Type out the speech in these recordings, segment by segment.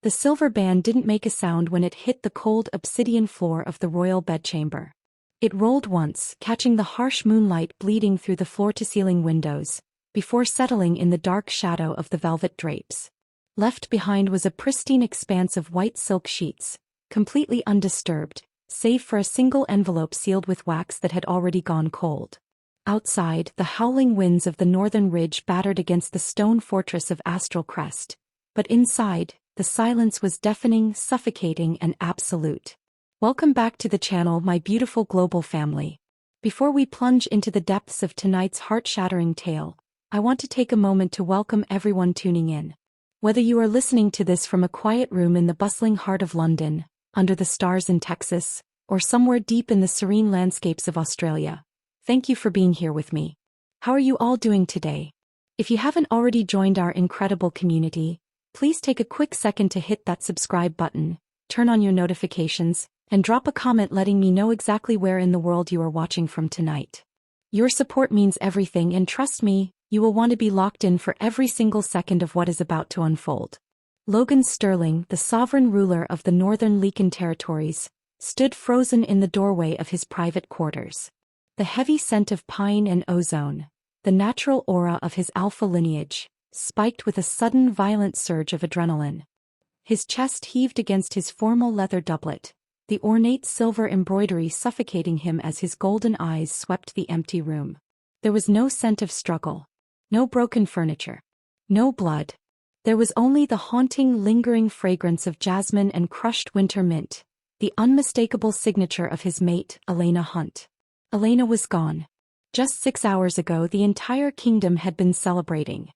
The silver band didn't make a sound when it hit the cold obsidian floor of the royal bedchamber. It rolled once, catching the harsh moonlight bleeding through the floor-to-ceiling windows, before settling in the dark shadow of the velvet drapes. Left behind was a pristine expanse of white silk sheets, completely undisturbed, save for a single envelope sealed with wax that had already gone cold. Outside, the howling winds of the northern ridge battered against the stone fortress of Astral Crest, but inside, the silence was deafening, suffocating, and absolute. Welcome back to the channel, my beautiful global family. Before we plunge into the depths of tonight's heart-shattering tale, I want to take a moment to welcome everyone tuning in. Whether you are listening to this from a quiet room in the bustling heart of London, under the stars in Texas, or somewhere deep in the serene landscapes of Australia, thank you for being here with me. How are you all doing today? If you haven't already joined our incredible community, please take a quick second to hit that subscribe button, turn on your notifications, and drop a comment letting me know exactly where in the world you are watching from tonight. Your support means everything, and trust me, you will want to be locked in for every single second of what is about to unfold. Logan Sterling, the sovereign ruler of the northern Lycan territories, stood frozen in the doorway of his private quarters. The heavy scent of pine and ozone, the natural aura of his alpha lineage, spiked with a sudden violent surge of adrenaline. His chest heaved against his formal leather doublet, the ornate silver embroidery suffocating him as his golden eyes swept the empty room. There was no scent of struggle. No broken furniture. No blood. There was only the haunting, lingering fragrance of jasmine and crushed winter mint, the unmistakable signature of his mate, Elena Hunt. Elena was gone. Just 6 hours ago the entire kingdom had been celebrating.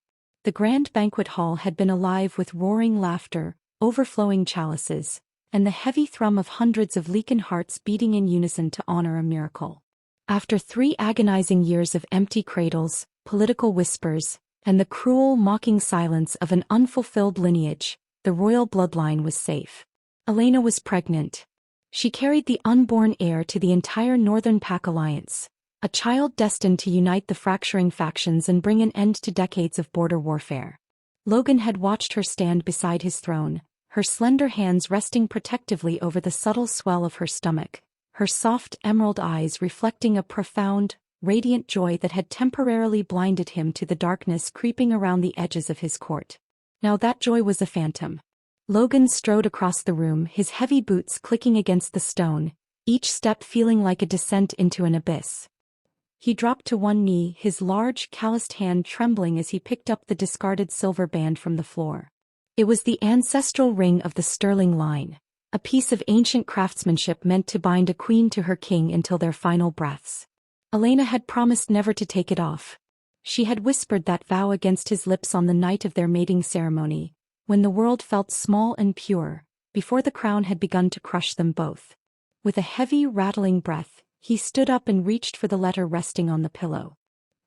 The grand banquet hall had been alive with roaring laughter, overflowing chalices, and the heavy thrum of hundreds of Lycan hearts beating in unison to honor a miracle. After 3 agonizing years of empty cradles, political whispers, and the cruel, mocking silence of an unfulfilled lineage, the royal bloodline was safe. Elena was pregnant. She carried the unborn heir to the entire Northern Pack Alliance, a child destined to unite the fracturing factions and bring an end to decades of border warfare. Logan had watched her stand beside his throne, her slender hands resting protectively over the subtle swell of her stomach, her soft emerald eyes reflecting a profound, radiant joy that had temporarily blinded him to the darkness creeping around the edges of his court. Now that joy was a phantom. Logan strode across the room, his heavy boots clicking against the stone, each step feeling like a descent into an abyss. He dropped to one knee, his large, calloused hand trembling as he picked up the discarded silver band from the floor. It was the ancestral ring of the Sterling line, a piece of ancient craftsmanship meant to bind a queen to her king until their final breaths. Elena had promised never to take it off. She had whispered that vow against his lips on the night of their mating ceremony, when the world felt small and pure, before the crown had begun to crush them both. With a heavy, rattling breath, he stood up and reached for the letter resting on the pillow.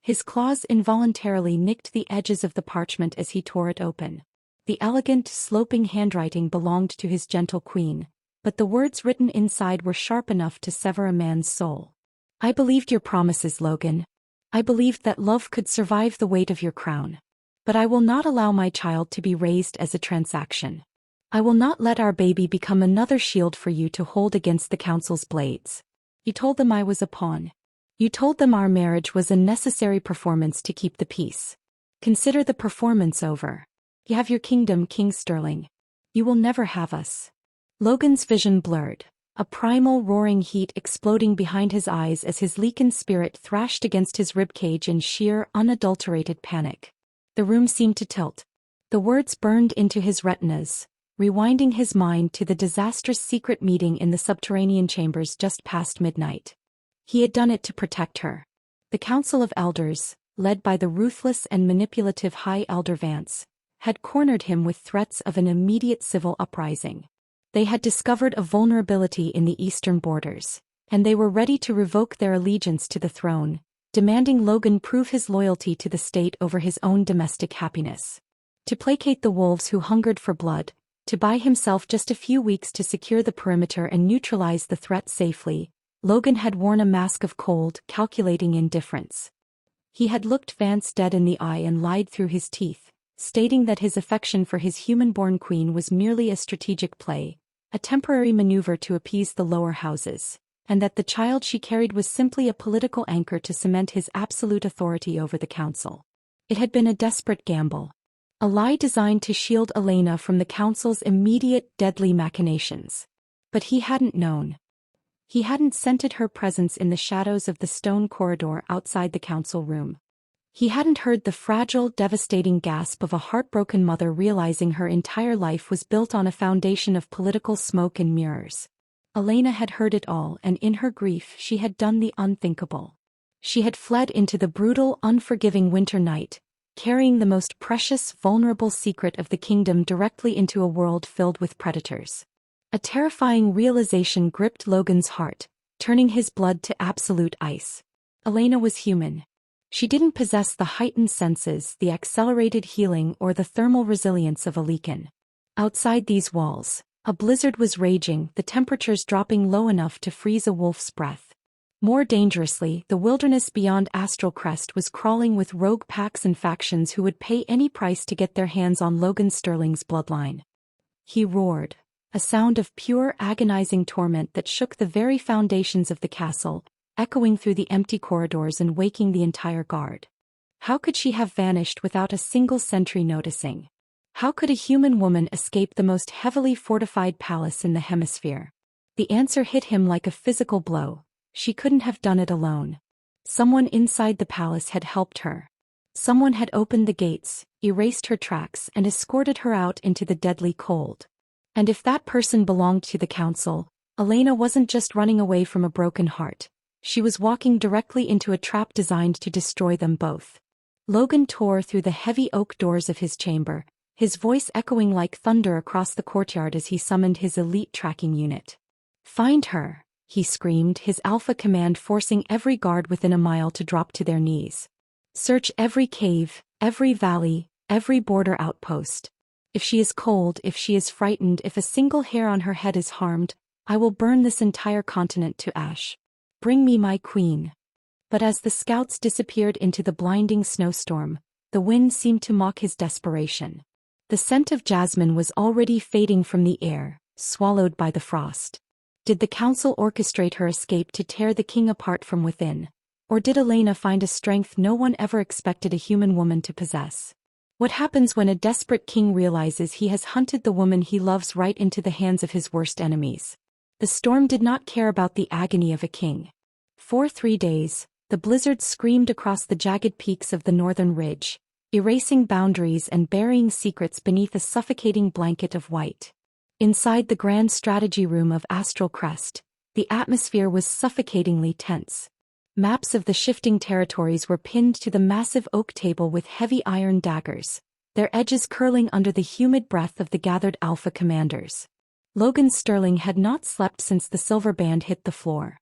His claws involuntarily nicked the edges of the parchment as he tore it open. The elegant, sloping handwriting belonged to his gentle queen, but the words written inside were sharp enough to sever a man's soul. I believed your promises, Logan. I believed that love could survive the weight of your crown. But I will not allow my child to be raised as a transaction. I will not let our baby become another shield for you to hold against the council's blades. You told them I was a pawn. You told them our marriage was a necessary performance to keep the peace. Consider the performance over. You have your kingdom, King Sterling. You will never have us. Logan's vision blurred, a primal roaring heat exploding behind his eyes as his Lycan spirit thrashed against his ribcage in sheer, unadulterated panic. The room seemed to tilt. The words burned into his retinas, rewinding his mind to the disastrous secret meeting in the subterranean chambers just past midnight. He had done it to protect her. The Council of Elders, led by the ruthless and manipulative High Elder Vance, had cornered him with threats of an immediate civil uprising. They had discovered a vulnerability in the eastern borders, and they were ready to revoke their allegiance to the throne, demanding Logan prove his loyalty to the state over his own domestic happiness. To placate the wolves who hungered for blood, to buy himself just a few weeks to secure the perimeter and neutralize the threat safely, Logan had worn a mask of cold, calculating indifference. He had looked Vance dead in the eye and lied through his teeth, stating that his affection for his human-born queen was merely a strategic play, a temporary maneuver to appease the lower houses, and that the child she carried was simply a political anchor to cement his absolute authority over the council. It had been a desperate gamble. A lie designed to shield Elena from the council's immediate, deadly machinations. But he hadn't known. He hadn't scented her presence in the shadows of the stone corridor outside the council room. He hadn't heard the fragile, devastating gasp of a heartbroken mother realizing her entire life was built on a foundation of political smoke and mirrors. Elena had heard it all, and in her grief she had done the unthinkable. She had fled into the brutal, unforgiving winter night, carrying the most precious, vulnerable secret of the kingdom directly into a world filled with predators. A terrifying realization gripped Logan's heart, turning his blood to absolute ice. Elena was human. She didn't possess the heightened senses, the accelerated healing, or the thermal resilience of a Lycan. Outside these walls, a blizzard was raging, the temperatures dropping low enough to freeze a wolf's breath. More dangerously, the wilderness beyond Astral Crest was crawling with rogue packs and factions who would pay any price to get their hands on Logan Sterling's bloodline. He roared, a sound of pure, agonizing torment that shook the very foundations of the castle, echoing through the empty corridors and waking the entire guard. How could she have vanished without a single sentry noticing? How could a human woman escape the most heavily fortified palace in the hemisphere? The answer hit him like a physical blow. She couldn't have done it alone. Someone inside the palace had helped her. Someone had opened the gates, erased her tracks, and escorted her out into the deadly cold. And if that person belonged to the council, Elena wasn't just running away from a broken heart. She was walking directly into a trap designed to destroy them both. Logan tore through the heavy oak doors of his chamber, his voice echoing like thunder across the courtyard as he summoned his elite tracking unit. "Find her," he screamed, his alpha command forcing every guard within a mile to drop to their knees. "Search every cave, every valley, every border outpost. If she is cold, if she is frightened, if a single hair on her head is harmed, I will burn this entire continent to ash. Bring me my queen." But as the scouts disappeared into the blinding snowstorm, the wind seemed to mock his desperation. The scent of jasmine was already fading from the air, swallowed by the frost. Did the council orchestrate her escape to tear the king apart from within? Or did Elena find a strength no one ever expected a human woman to possess? What happens when a desperate king realizes he has hunted the woman he loves right into the hands of his worst enemies? The storm did not care about the agony of a king. For 3 days, the blizzard screamed across the jagged peaks of the northern ridge, erasing boundaries and burying secrets beneath a suffocating blanket of white. Inside the grand strategy room of Astral Crest, the atmosphere was suffocatingly tense. Maps of the shifting territories were pinned to the massive oak table with heavy iron daggers, their edges curling under the humid breath of the gathered alpha commanders. Logan Sterling had not slept since the silver band hit the floor.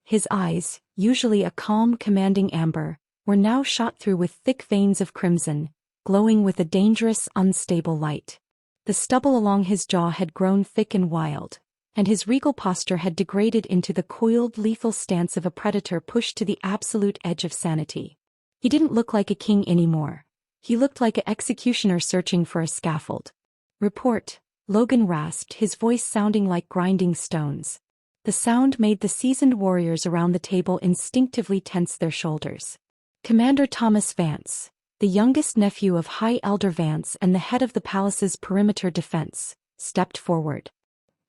His eyes, usually a calm, commanding amber, were now shot through with thick veins of crimson, glowing with a dangerous, unstable light. The stubble along his jaw had grown thick and wild, and his regal posture had degraded into the coiled, lethal stance of a predator pushed to the absolute edge of sanity. He didn't look like a king anymore. He looked like an executioner searching for a scaffold. "Report," Logan rasped, his voice sounding like grinding stones. The sound made the seasoned warriors around the table instinctively tense their shoulders. Commander Thomas Vance, the youngest nephew of High Elder Vance and the head of the palace's perimeter defense, stepped forward.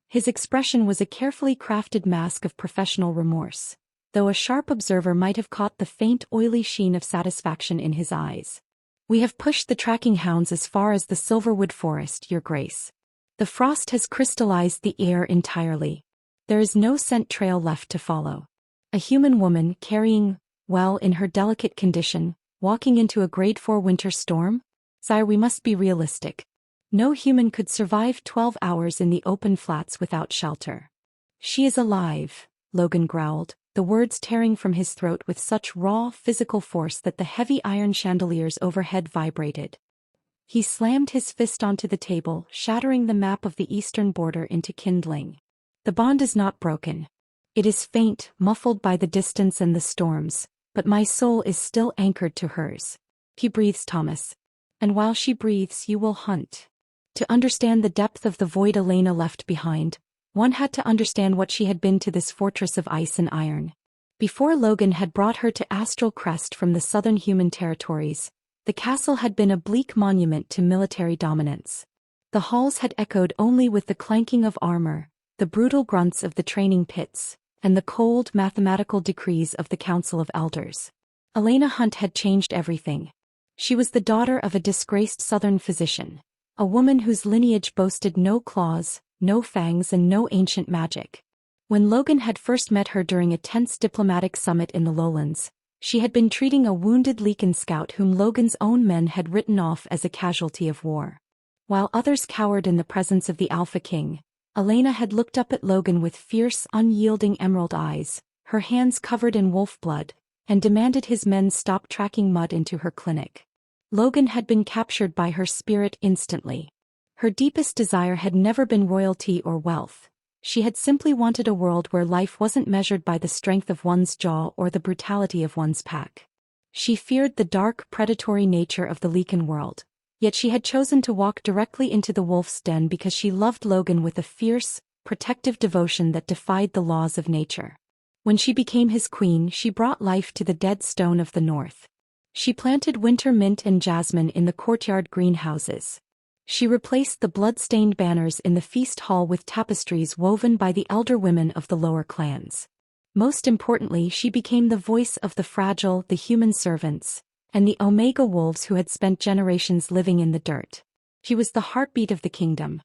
His expression was a carefully crafted mask of professional remorse, though a sharp observer might have caught the faint oily sheen of satisfaction in his eyes. "We have pushed the tracking hounds as far as the Silverwood Forest, Your Grace. The frost has crystallized the air entirely. There is no scent trail left to follow. A human woman carrying, well, in her delicate condition, walking into a grade 4 winter storm? Sire, we must be realistic. No human could survive 12 hours in the open flats without shelter." "She is alive," Logan growled, the words tearing from his throat with such raw, physical force that the heavy iron chandeliers overhead vibrated. He slammed his fist onto the table, shattering the map of the eastern border into kindling. "The bond is not broken. It is faint, muffled by the distance and the storms, but my soul is still anchored to hers." "He breathes, Thomas. And while she breathes, you will hunt. To understand the depth of the void Elena left behind, one had to understand what she had been to this fortress of ice and iron. Before Logan had brought her to Astral Crest from the southern human territories, the castle had been a bleak monument to military dominance. The halls had echoed only with the clanking of armor, the brutal grunts of the training pits, and the cold mathematical decrees of the Council of Elders. Elena Hunt had changed everything. She was the daughter of a disgraced southern physician, a woman whose lineage boasted no claws, no fangs and no ancient magic. When Logan had first met her during a tense diplomatic summit in the lowlands, she had been treating a wounded Lycan scout whom Logan's own men had written off as a casualty of war. While others cowered in the presence of the Alpha King, Elena had looked up at Logan with fierce, unyielding emerald eyes, her hands covered in wolf blood, and demanded his men stop tracking mud into her clinic. Logan had been captured by her spirit instantly. Her deepest desire had never been royalty or wealth. She had simply wanted a world where life wasn't measured by the strength of one's jaw or the brutality of one's pack. She feared the dark, predatory nature of the Lycan world, yet she had chosen to walk directly into the wolf's den because she loved Logan with a fierce, protective devotion that defied the laws of nature. When she became his queen, she brought life to the dead stone of the north. She planted winter mint and jasmine in the courtyard greenhouses. She replaced the blood-stained banners in the feast hall with tapestries woven by the elder women of the lower clans. Most importantly, she became the voice of the fragile, the human servants, and the Omega wolves who had spent generations living in the dirt. She was the heartbeat of the kingdom.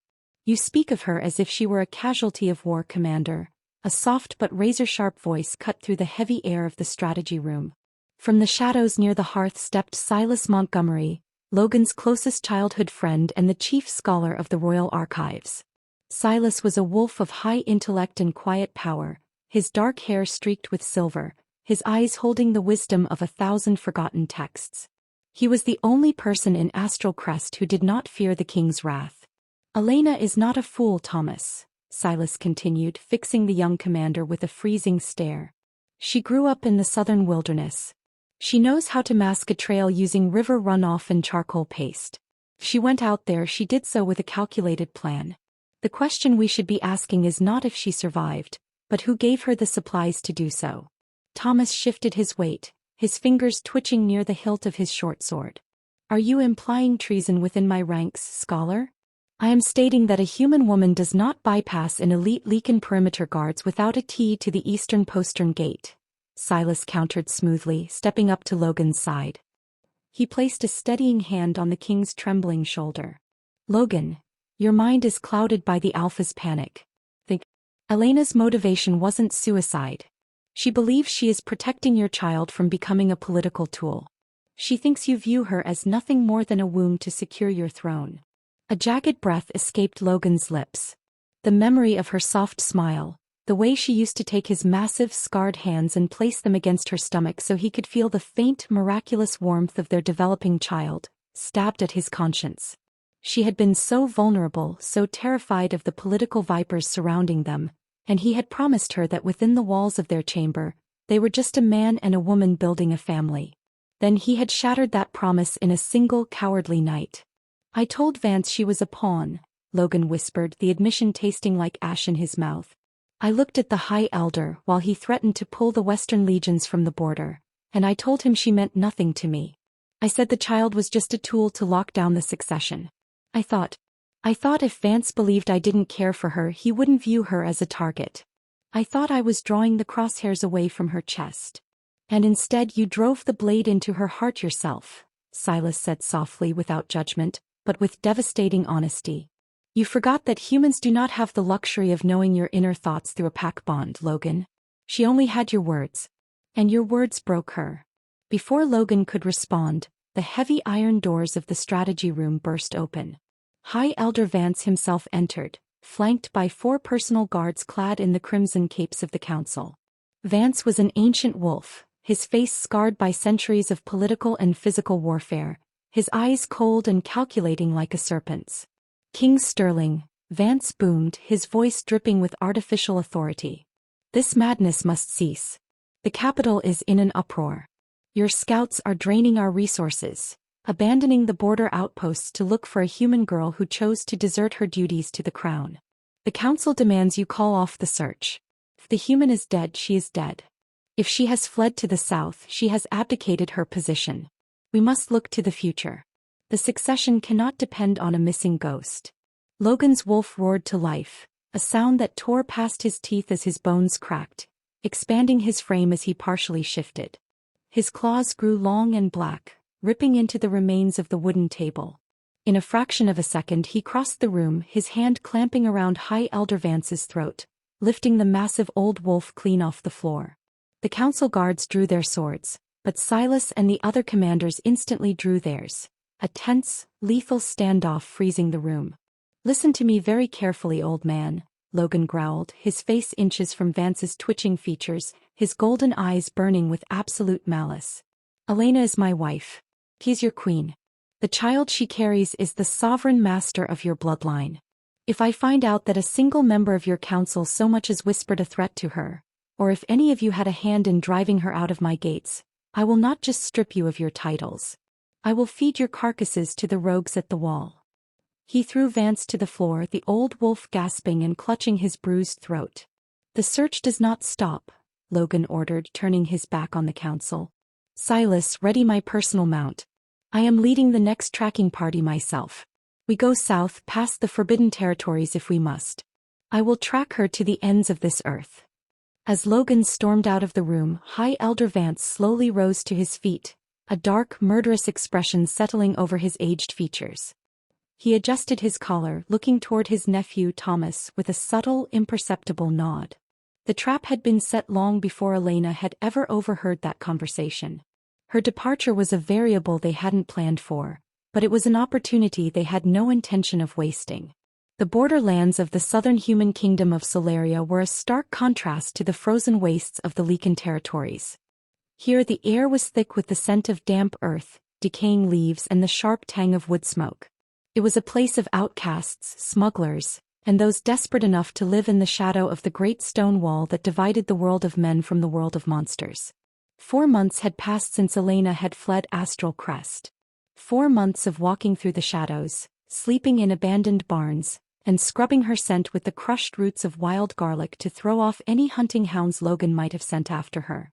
You speak of her as if she were a casualty of war, Commander. A soft but razor-sharp voice cut through the heavy air of the strategy room. From the shadows near the hearth stepped Silas Montgomery, Logan's closest childhood friend and the chief scholar of the Royal Archives. Silas was a wolf of high intellect and quiet power, his dark hair streaked with silver, his eyes holding the wisdom of 1,000 forgotten texts. He was the only person in Astral Crest who did not fear the king's wrath. Elena is not a fool, Thomas, Silas continued, fixing the young commander with a freezing stare. She grew up in the southern wilderness. She knows how to mask a trail using river runoff and charcoal paste. If she went out there, she did so with a calculated plan. The question we should be asking is not if she survived, but who gave her the supplies to do so. Thomas shifted his weight, his fingers twitching near the hilt of his short sword. Are you implying treason within my ranks, scholar? I am stating that a human woman does not bypass an elite Lycan perimeter guards without a key to the eastern postern gate. Silas countered smoothly, stepping up to Logan's side. He placed a steadying hand on the king's trembling shoulder. Logan, your mind is clouded by the Alpha's panic. Elena's motivation wasn't suicide. She believes she is protecting your child from becoming a political tool. She thinks you view her as nothing more than a womb to secure your throne. A jagged breath escaped Logan's lips. The memory of her soft smile, the way she used to take his massive, scarred hands and place them against her stomach so he could feel the faint, miraculous warmth of their developing child, stabbed at his conscience. She had been so vulnerable, so terrified of the political vipers surrounding them, and he had promised her that within the walls of their chamber, they were just a man and a woman building a family. Then he had shattered that promise in a single cowardly night. I told Vance she was a pawn, Logan whispered, the admission tasting like ash in his mouth. I looked at the High Elder while he threatened to pull the Western legions from the border, and I told him she meant nothing to me. I said the child was just a tool to lock down the succession. I thought if Vance believed I didn't care for her, he wouldn't view her as a target. I thought I was drawing the crosshairs away from her chest. And instead you drove the blade into her heart yourself, Silas said softly, without judgment, but with devastating honesty. You forgot that humans do not have the luxury of knowing your inner thoughts through a pack bond, Logan. She only had your words. And your words broke her. Before Logan could respond, the heavy iron doors of the strategy room burst open. High Elder Vance himself entered, flanked by 4 personal guards clad in the crimson capes of the council. Vance was an ancient wolf, his face scarred by centuries of political and physical warfare, his eyes cold and calculating like a serpent's. King Sterling, Vance boomed, his voice dripping with artificial authority. This madness must cease. The capital is in an uproar. Your scouts are draining our resources. abandoning the border outposts to look for a human girl who chose to desert her duties to the crown. The council demands you call off the search. If the human is dead, she is dead. If she has fled to the south, she has abdicated her position. We must look to the future. The succession cannot depend on a missing ghost. Logan's wolf roared to life, a sound that tore past his teeth as his bones cracked, expanding his frame as he partially shifted. His claws grew long and black, ripping into the remains of the wooden table. In a fraction of a second he crossed the room, his hand clamping around High Elder Vance's throat, lifting the massive old wolf clean off the floor. The council guards drew their swords, but Silas and the other commanders instantly drew theirs, a tense, lethal standoff freezing the room. "Listen to me very carefully, old man," Logan growled, his face inches from Vance's twitching features, his golden eyes burning with absolute malice. "Elena is my wife. He's your queen. The child she carries is the sovereign master of your bloodline. If I find out that a single member of your council so much as whispered a threat to her, or if any of you had a hand in driving her out of my gates, I will not just strip you of your titles. I will feed your carcasses to the rogues at the wall." He threw Vance to the floor, the old wolf gasping and clutching his bruised throat. "The search does not stop," Logan ordered, turning his back on the council. "Silas, ready my personal mount. I am leading the next tracking party myself. We go south, past the forbidden territories if we must. I will track her to the ends of this earth." As Logan stormed out of the room, High Elder Vance slowly rose to his feet, a dark, murderous expression settling over his aged features. He adjusted his collar, looking toward his nephew Thomas with a subtle, imperceptible nod. The trap had been set long before Elena had ever overheard that conversation. Her departure was a variable they hadn't planned for, but it was an opportunity they had no intention of wasting. The borderlands of the southern human kingdom of Solaria were a stark contrast to the frozen wastes of the Lycan territories. Here the air was thick with the scent of damp earth, decaying leaves and the sharp tang of wood smoke. It was a place of outcasts, smugglers, and those desperate enough to live in the shadow of the great stone wall that divided the world of men from the world of monsters. 4 months had passed since Elena had fled Astral Crest. 4 months of walking through the shadows, sleeping in abandoned barns, and scrubbing her scent with the crushed roots of wild garlic to throw off any hunting hounds Logan might have sent after her.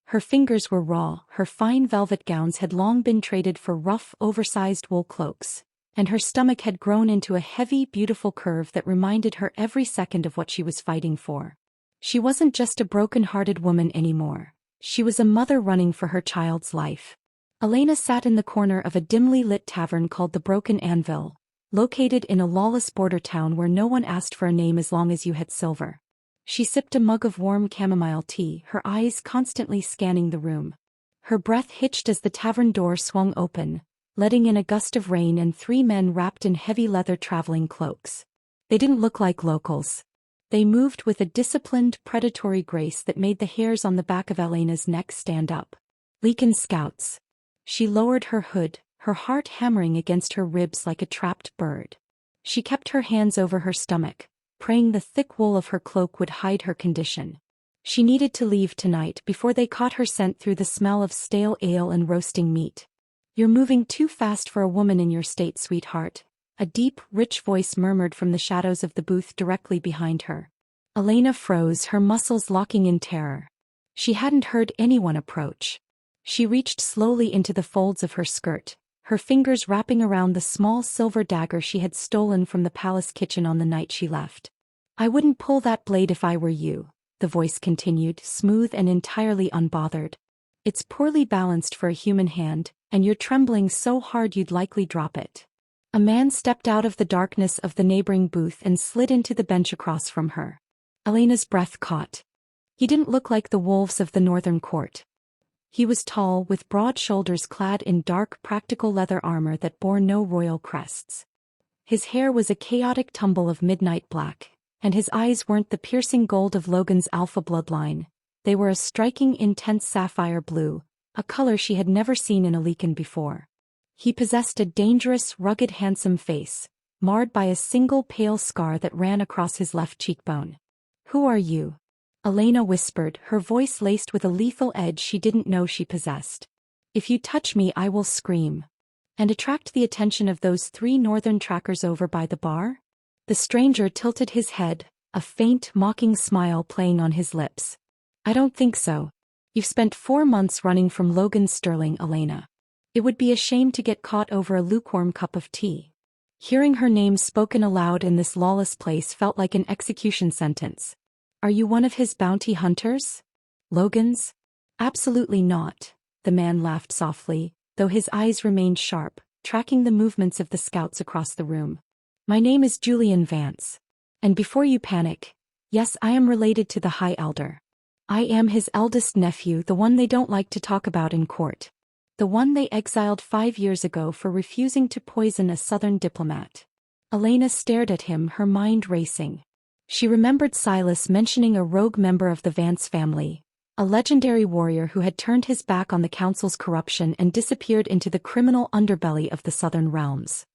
Her fingers were raw, her fine velvet gowns had long been traded for rough, oversized wool cloaks, and her stomach had grown into a heavy, beautiful curve that reminded her every second of what she was fighting for. She wasn't just a broken-hearted woman anymore. She was a mother running for her child's life. Elena sat in the corner of a dimly lit tavern called the Broken Anvil, located in a lawless border town where no one asked for a name as long as you had silver. She sipped a mug of warm chamomile tea, her eyes constantly scanning the room. Her breath hitched as the tavern door swung open, letting in a gust of rain and 3 men wrapped in heavy leather traveling cloaks. They didn't look like locals. They moved with a disciplined, predatory grace that made the hairs on the back of Elena's neck stand up. Lycan scouts. She lowered her hood, her heart hammering against her ribs like a trapped bird. She kept her hands over her stomach, praying the thick wool of her cloak would hide her condition. She needed to leave tonight before they caught her scent through the smell of stale ale and roasting meat. "You're moving too fast for a woman in your state, sweetheart," a deep, rich voice murmured from the shadows of the booth directly behind her. Elena froze, her muscles locking in terror. She hadn't heard anyone approach. She reached slowly into the folds of her skirt, her fingers wrapping around the small silver dagger she had stolen from the palace kitchen on the night she left. "I wouldn't pull that blade if I were you," the voice continued, smooth and entirely unbothered. "It's poorly balanced for a human hand, and you're trembling so hard you'd likely drop it." A man stepped out of the darkness of the neighboring booth and slid into the bench across from her. Elena's breath caught. He didn't look like the wolves of the northern court. He was tall, with broad shoulders clad in dark, practical leather armor that bore no royal crests. His hair was a chaotic tumble of midnight black, and his eyes weren't the piercing gold of Logan's alpha bloodline. They were a striking, intense sapphire blue, a color she had never seen in a Lycan before. He possessed a dangerous, rugged, handsome face, marred by a single pale scar that ran across his left cheekbone. "Who are you?" Elena whispered, her voice laced with a lethal edge she didn't know she possessed. "If you touch me, I will scream." and attract the attention of those 3 northern trackers over by the bar? The stranger tilted his head, a faint, mocking smile playing on his lips. I don't think so. You've spent 4 months running from Logan Sterling, Elena. It would be a shame to get caught over a lukewarm cup of tea. Hearing her name spoken aloud in this lawless place felt like an execution sentence. Are you one of his bounty hunters? Logan's? Absolutely not, the man laughed softly, though his eyes remained sharp, tracking the movements of the scouts across the room. My name is Julian Vance. And before you panic, yes, I am related to the High Elder. I am his eldest nephew, the one they don't like to talk about in court. The one they exiled 5 years ago for refusing to poison a southern diplomat. Elena stared at him, her mind racing. She remembered Silas mentioning a rogue member of the Vance family, a legendary warrior who had turned his back on the council's corruption and disappeared into the criminal underbelly of the southern realms.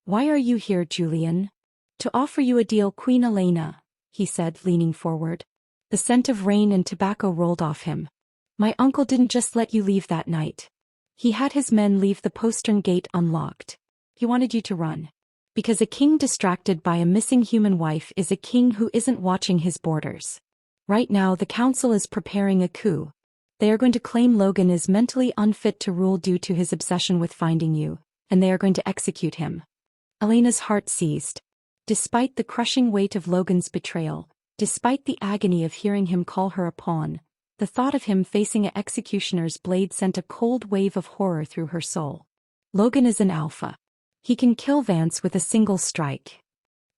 Why are you here, Julian? To offer you a deal, Queen Elena, he said, leaning forward. The scent of rain and tobacco rolled off him. My uncle didn't just let you leave that night. He had his men leave the postern gate unlocked. He wanted you to run. Because a king distracted by a missing human wife is a king who isn't watching his borders. Right now the council is preparing a coup. They are going to claim Logan is mentally unfit to rule due to his obsession with finding you, and they are going to execute him. Elena's heart seized. Despite the crushing weight of Logan's betrayal, despite the agony of hearing him call her a pawn, the thought of him facing an executioner's blade sent a cold wave of horror through her soul. Logan is an alpha. He can kill Vance with a single strike.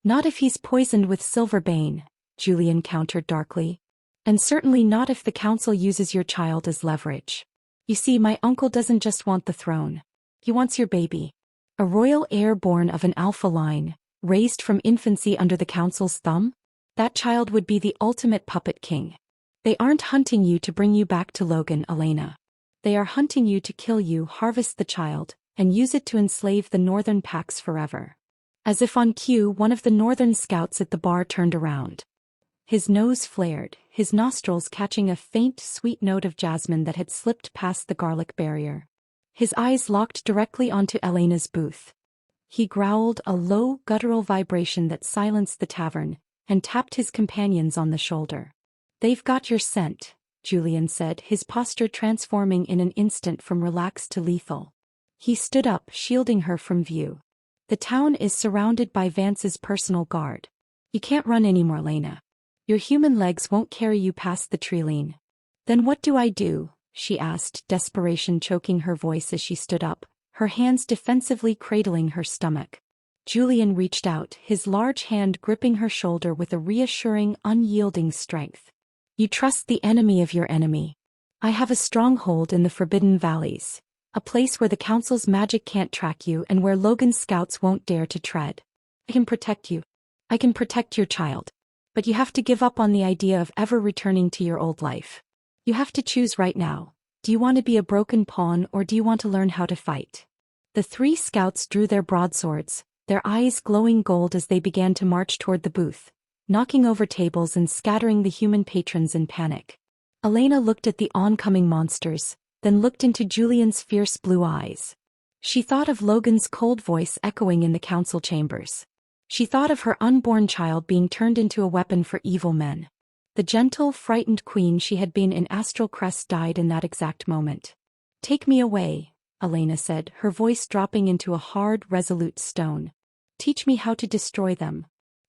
Not if he's poisoned with Silverbane, Julian countered darkly. And certainly not if the council uses your child as leverage. You see, my uncle doesn't just want the throne. He wants your baby. A royal heir born of an alpha line, raised from infancy under the council's thumb? That child would be the ultimate puppet king. They aren't hunting you to bring you back to Logan, Elena. They are hunting you to kill you, harvest the child, and use it to enslave the northern packs forever. As if on cue, one of the northern scouts at the bar turned around. His nose flared, his nostrils catching a faint, sweet note of jasmine that had slipped past the garlic barrier. His eyes locked directly onto Elena's booth. He growled, a low, guttural vibration that silenced the tavern, and tapped his companions on the shoulder. They've got your scent, Julian said, his posture transforming in an instant from relaxed to lethal. He stood up, shielding her from view. The town is surrounded by Vance's personal guard. You can't run anymore, Elena. Your human legs won't carry you past the treeline. Then what do I do? She asked, desperation choking her voice as she stood up, her hands defensively cradling her stomach. Julian reached out, his large hand gripping her shoulder with a reassuring, unyielding strength. You trust the enemy of your enemy. I have a stronghold in the Forbidden Valleys, a place where the council's magic can't track you and where Logan's scouts won't dare to tread. I can protect you. I can protect your child. But you have to give up on the idea of ever returning to your old life. You have to choose right now. Do you want to be a broken pawn or do you want to learn how to fight? The 3 scouts drew their broadswords, their eyes glowing gold as they began to march toward the booth, knocking over tables and scattering the human patrons in panic. Elena looked at the oncoming monsters, then looked into Julian's fierce blue eyes. She thought of Logan's cold voice echoing in the council chambers. She thought of her unborn child being turned into a weapon for evil men. The gentle, frightened queen she had been in Astral Crest died in that exact moment. Take me away, Elena said, her voice dropping into a hard, resolute stone. Teach me how to destroy them.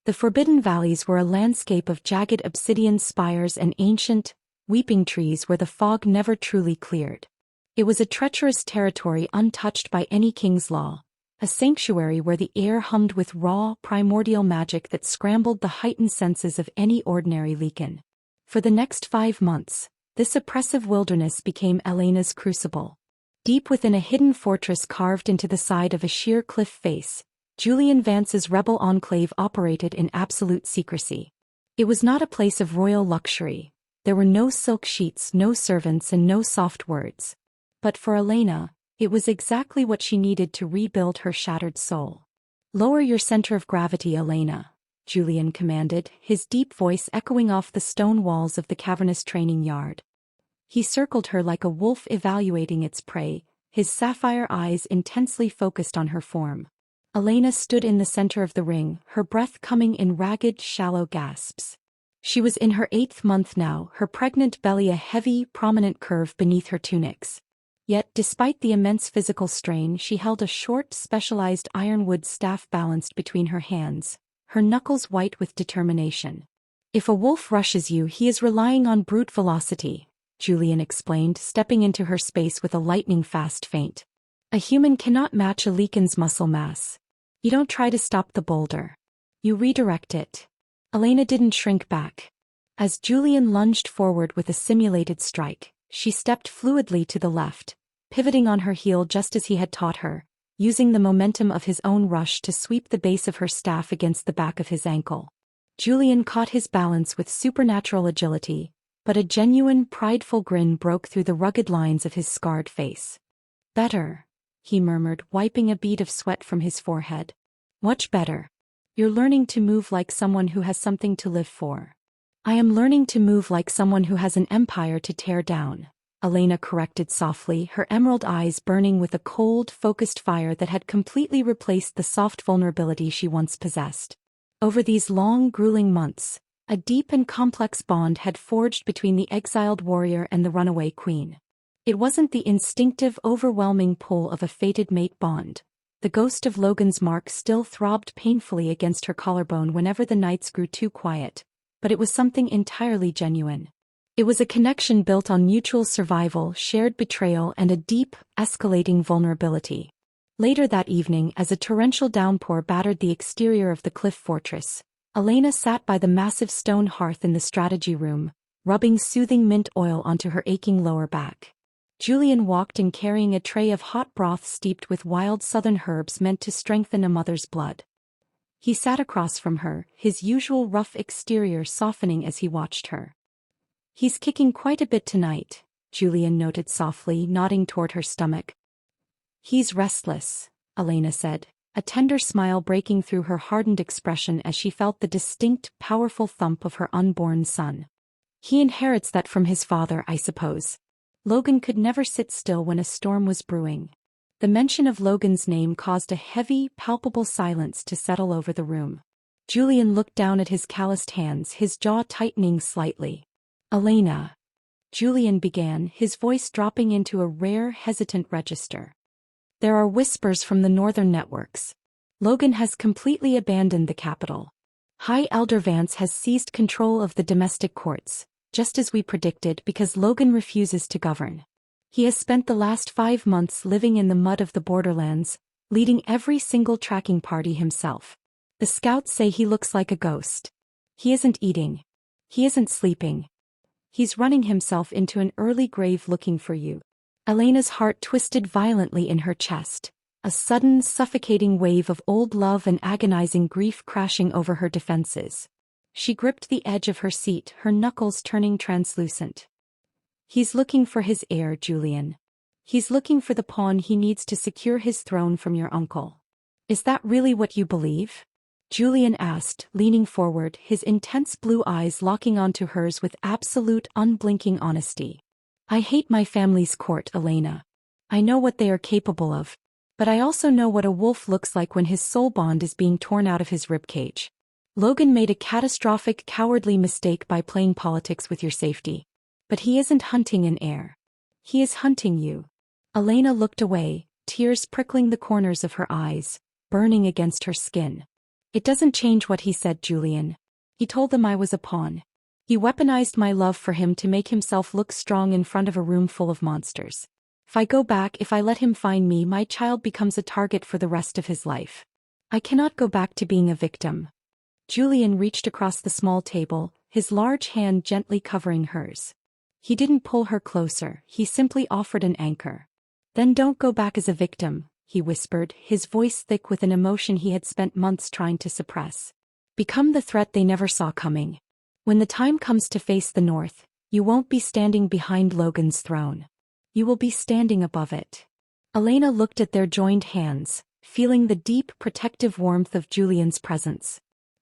The Forbidden Valleys were a landscape of jagged obsidian spires and ancient, weeping trees where the fog never truly cleared. It was a treacherous territory untouched by any king's law, a sanctuary where the air hummed with raw, primordial magic that scrambled the heightened senses of any ordinary Lycan. For the next 5 months, this oppressive wilderness became Elena's crucible. Deep within a hidden fortress carved into the side of a sheer cliff face, Julian Vance's rebel enclave operated in absolute secrecy. It was not a place of royal luxury. There were no silk sheets, no servants, and no soft words. But for Elena, it was exactly what she needed to rebuild her shattered soul. Lower your center of gravity, Elena, Julian commanded, his deep voice echoing off the stone walls of the cavernous training yard. He circled her like a wolf evaluating its prey, his sapphire eyes intensely focused on her form. Elena stood in the center of the ring, her breath coming in ragged, shallow gasps. She was in her 8th month now, her pregnant belly a heavy, prominent curve beneath her tunics. Yet, despite the immense physical strain, she held a short, specialized ironwood staff balanced between her hands, her knuckles white with determination. If a wolf rushes you, he is relying on brute velocity, Julian explained, stepping into her space with a lightning-fast feint. A human cannot match a Lycan's muscle mass. You don't try to stop the boulder. You redirect it. Elena didn't shrink back. As Julian lunged forward with a simulated strike, she stepped fluidly to the left, pivoting on her heel just as he had taught her, using the momentum of his own rush to sweep the base of her staff against the back of his ankle. Julian caught his balance with supernatural agility, but a genuine, prideful grin broke through the rugged lines of his scarred face. "Better," he murmured, wiping a bead of sweat from his forehead. "Much better. You're learning to move like someone who has something to live for." "I am learning to move like someone who has an empire to tear down," Elena corrected softly, her emerald eyes burning with a cold, focused fire that had completely replaced the soft vulnerability she once possessed. Over these long, grueling months, a deep and complex bond had forged between the exiled warrior and the runaway queen. It wasn't the instinctive, overwhelming pull of a fated mate bond. The ghost of Logan's mark still throbbed painfully against her collarbone whenever the nights grew too quiet, but it was something entirely genuine. It was a connection built on mutual survival, shared betrayal, and a deep, escalating vulnerability. Later that evening, as a torrential downpour battered the exterior of the cliff fortress, Elena sat by the massive stone hearth in the strategy room, rubbing soothing mint oil onto her aching lower back. Julian walked in carrying a tray of hot broth steeped with wild southern herbs meant to strengthen a mother's blood. He sat across from her, his usual rough exterior softening as he watched her. "He's kicking quite a bit tonight," Julian noted softly, nodding toward her stomach. "He's restless," Elena said, a tender smile breaking through her hardened expression as she felt the distinct, powerful thump of her unborn son. "He inherits that from his father, I suppose." Logan could never sit still when a storm was brewing. The mention of Logan's name caused a heavy, palpable silence to settle over the room. Julian looked down at his calloused hands, his jaw tightening slightly. "Elena," Julian began, his voice dropping into a rare, hesitant register. "There are whispers from the northern networks. Logan has completely abandoned the capital. High Elder Vance has seized control of the domestic courts, just as we predicted, because Logan refuses to govern. He has spent the last 5 months living in the mud of the borderlands, leading every single tracking party himself. The scouts say he looks like a ghost. He isn't eating. He isn't sleeping. He's running himself into an early grave looking for you." Elena's heart twisted violently in her chest, a sudden, suffocating wave of old love and agonizing grief crashing over her defenses. She gripped the edge of her seat, her knuckles turning translucent. "He's looking for his heir, Julian. He's looking for the pawn he needs to secure his throne from your uncle." "Is that really what you believe?" Julian asked, leaning forward, his intense blue eyes locking onto hers with absolute, unblinking honesty. "I hate my family's court, Elena. I know what they are capable of. But I also know what a wolf looks like when his soul bond is being torn out of his ribcage. Logan made a catastrophic, cowardly mistake by playing politics with your safety. But he isn't hunting an heir. He is hunting you." Elena looked away, tears prickling the corners of her eyes, burning against her skin. "It doesn't change what he said, Julian. He told them I was a pawn. He weaponized my love for him to make himself look strong in front of a room full of monsters. If I go back, if I let him find me, my child becomes a target for the rest of his life. I cannot go back to being a victim." Julian reached across the small table, his large hand gently covering hers. He didn't pull her closer, he simply offered an anchor. "Then don't go back as a victim," he whispered, his voice thick with an emotion he had spent months trying to suppress. "Become the threat they never saw coming. When the time comes to face the North, you won't be standing behind Logan's throne. You will be standing above it." Elena looked at their joined hands, feeling the deep, protective warmth of Julian's presence.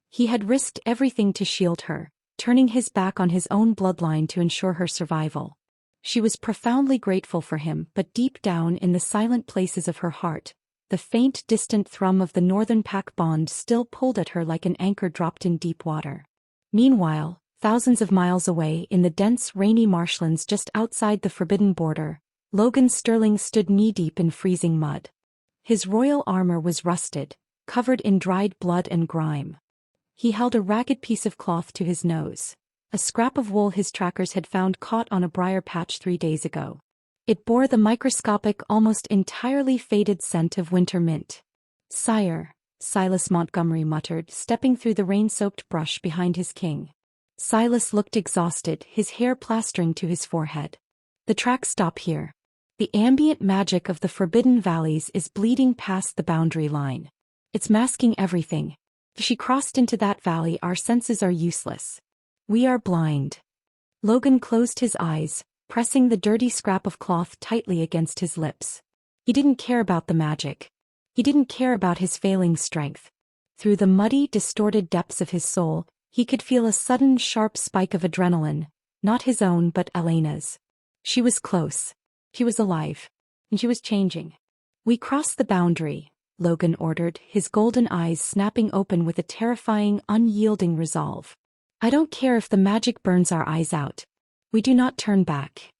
He had risked everything to shield her, turning his back on his own bloodline to ensure her survival. She was profoundly grateful for him, but deep down in the silent places of her heart, the faint distant thrum of the northern pack bond still pulled at her like an anchor dropped in deep water. Meanwhile, thousands of miles away in the dense rainy marshlands just outside the forbidden border, Logan Sterling stood knee-deep in freezing mud. His royal armor was rusted, covered in dried blood and grime. He held a ragged piece of cloth to his nose, a scrap of wool his trackers had found caught on a briar patch 3 days ago. It bore the microscopic, almost entirely faded scent of winter mint. "Sire," Silas Montgomery muttered, stepping through the rain-soaked brush behind his king. Silas looked exhausted, his hair plastering to his forehead. "The tracks stop here. The ambient magic of the Forbidden Valleys is bleeding past the boundary line. It's masking everything. If she crossed into that valley, our senses are useless. We are blind." Logan closed his eyes, pressing the dirty scrap of cloth tightly against his lips. He didn't care about the magic. He didn't care about his failing strength. Through the muddy, distorted depths of his soul, he could feel a sudden sharp spike of adrenaline, not his own but Elena's. She was close. She was alive. And she was changing. "We cross the boundary," Logan ordered, his golden eyes snapping open with a terrifying, unyielding resolve. "I don't care if the magic burns our eyes out. We do not turn back."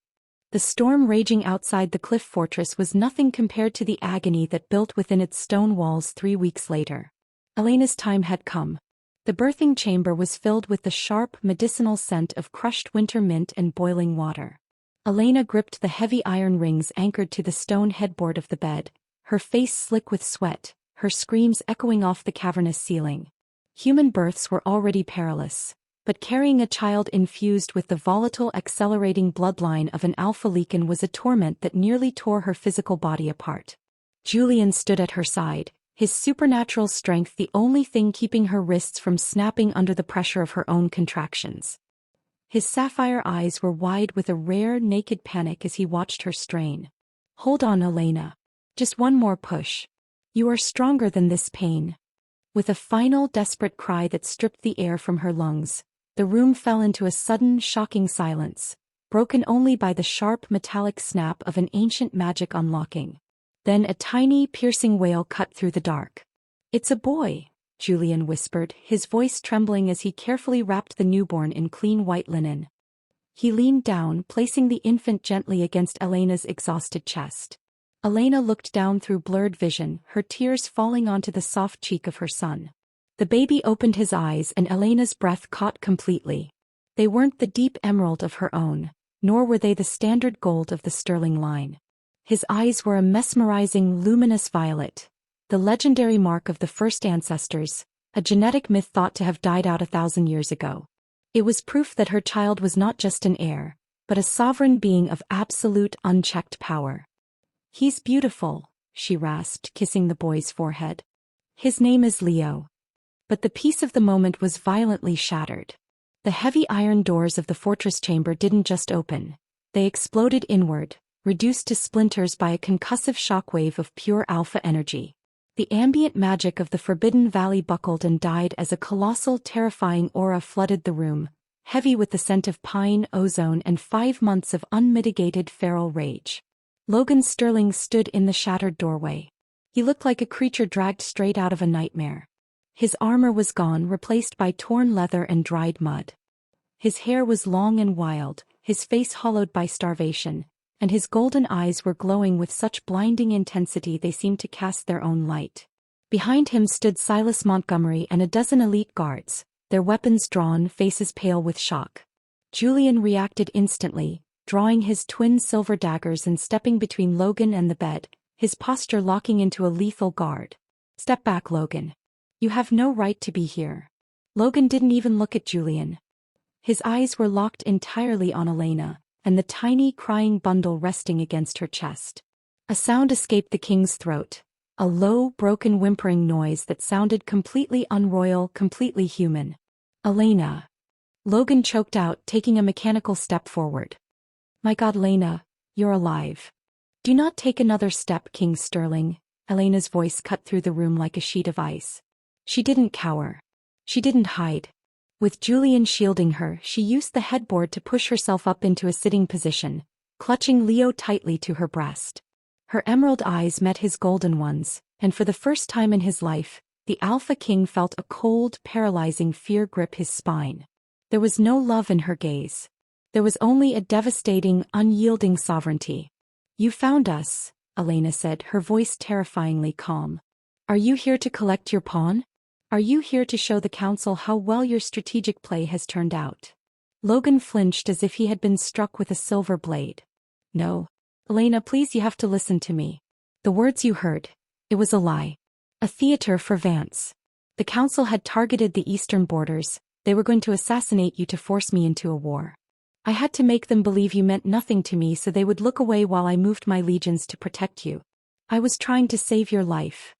The storm raging outside the cliff fortress was nothing compared to the agony that built within its stone walls 3 weeks later. Elena's time had come. The birthing chamber was filled with the sharp, medicinal scent of crushed winter mint and boiling water. Elena gripped the heavy iron rings anchored to the stone headboard of the bed, her face slick with sweat, her screams echoing off the cavernous ceiling. Human births were already perilous, but carrying a child infused with the volatile, accelerating bloodline of an alpha Lycan was a torment that nearly tore her physical body apart. Julian stood at her side, his supernatural strength the only thing keeping her wrists from snapping under the pressure of her own contractions. His sapphire eyes were wide with a rare, naked panic as he watched her strain. "Hold on, Elena. Just one more push. You are stronger than this pain." With a final, desperate cry that stripped the air from her lungs, the room fell into a sudden, shocking silence, broken only by the sharp, metallic snap of an ancient magic unlocking. Then a tiny, piercing wail cut through the dark. "It's a boy," Julian whispered, his voice trembling as he carefully wrapped the newborn in clean white linen. He leaned down, placing the infant gently against Elena's exhausted chest. Elena looked down through blurred vision, her tears falling onto the soft cheek of her son. The baby opened his eyes and Elena's breath caught completely. They weren't the deep emerald of her own, nor were they the standard gold of the sterling line. His eyes were a mesmerizing, luminous violet, the legendary mark of the first ancestors, a genetic myth thought to have died out 1,000 years ago. It was proof that her child was not just an heir, but a sovereign being of absolute, unchecked power. "He's beautiful," she rasped, kissing the boy's forehead. "His name is Leo." But the peace of the moment was violently shattered. The heavy iron doors of the fortress chamber didn't just open. They exploded inward, reduced to splinters by a concussive shockwave of pure alpha energy. The ambient magic of the Forbidden Valley buckled and died as a colossal, terrifying aura flooded the room, heavy with the scent of pine, ozone, and 5 months of unmitigated feral rage. Logan Sterling stood in the shattered doorway. He looked like a creature dragged straight out of a nightmare. His armor was gone, replaced by torn leather and dried mud. His hair was long and wild, his face hollowed by starvation, and his golden eyes were glowing with such blinding intensity they seemed to cast their own light. Behind him stood Silas Montgomery and a dozen elite guards, their weapons drawn, faces pale with shock. Julian reacted instantly, drawing his twin silver daggers and stepping between Logan and the bed, his posture locking into a lethal guard. "Step back, Logan. You have no right to be here." Logan didn't even look at Julian. His eyes were locked entirely on Elena, and the tiny, crying bundle resting against her chest. A sound escaped the king's throat, a low, broken whimpering noise that sounded completely unroyal, completely human. "Elena." Logan choked out, taking a mechanical step forward. "My God, Elena, you're alive." "Do not take another step, King Sterling." Elena's voice cut through the room like a sheet of ice. She didn't cower. She didn't hide. With Julian shielding her, she used the headboard to push herself up into a sitting position, clutching Leo tightly to her breast. Her emerald eyes met his golden ones, and for the first time in his life, the Alpha King felt a cold, paralyzing fear grip his spine. There was no love in her gaze. There was only a devastating, unyielding sovereignty. "You found us," Elena said, her voice terrifyingly calm. "Are you here to collect your pawn? Are you here to show the council how well your strategic play has turned out?" Logan flinched as if he had been struck with a silver blade. "No. Elena, please, you have to listen to me. The words you heard, it was a lie. A theater for Vance. The council had targeted the eastern borders. They were going to assassinate you to force me into a war. I had to make them believe you meant nothing to me so they would look away while I moved my legions to protect you. I was trying to save your life.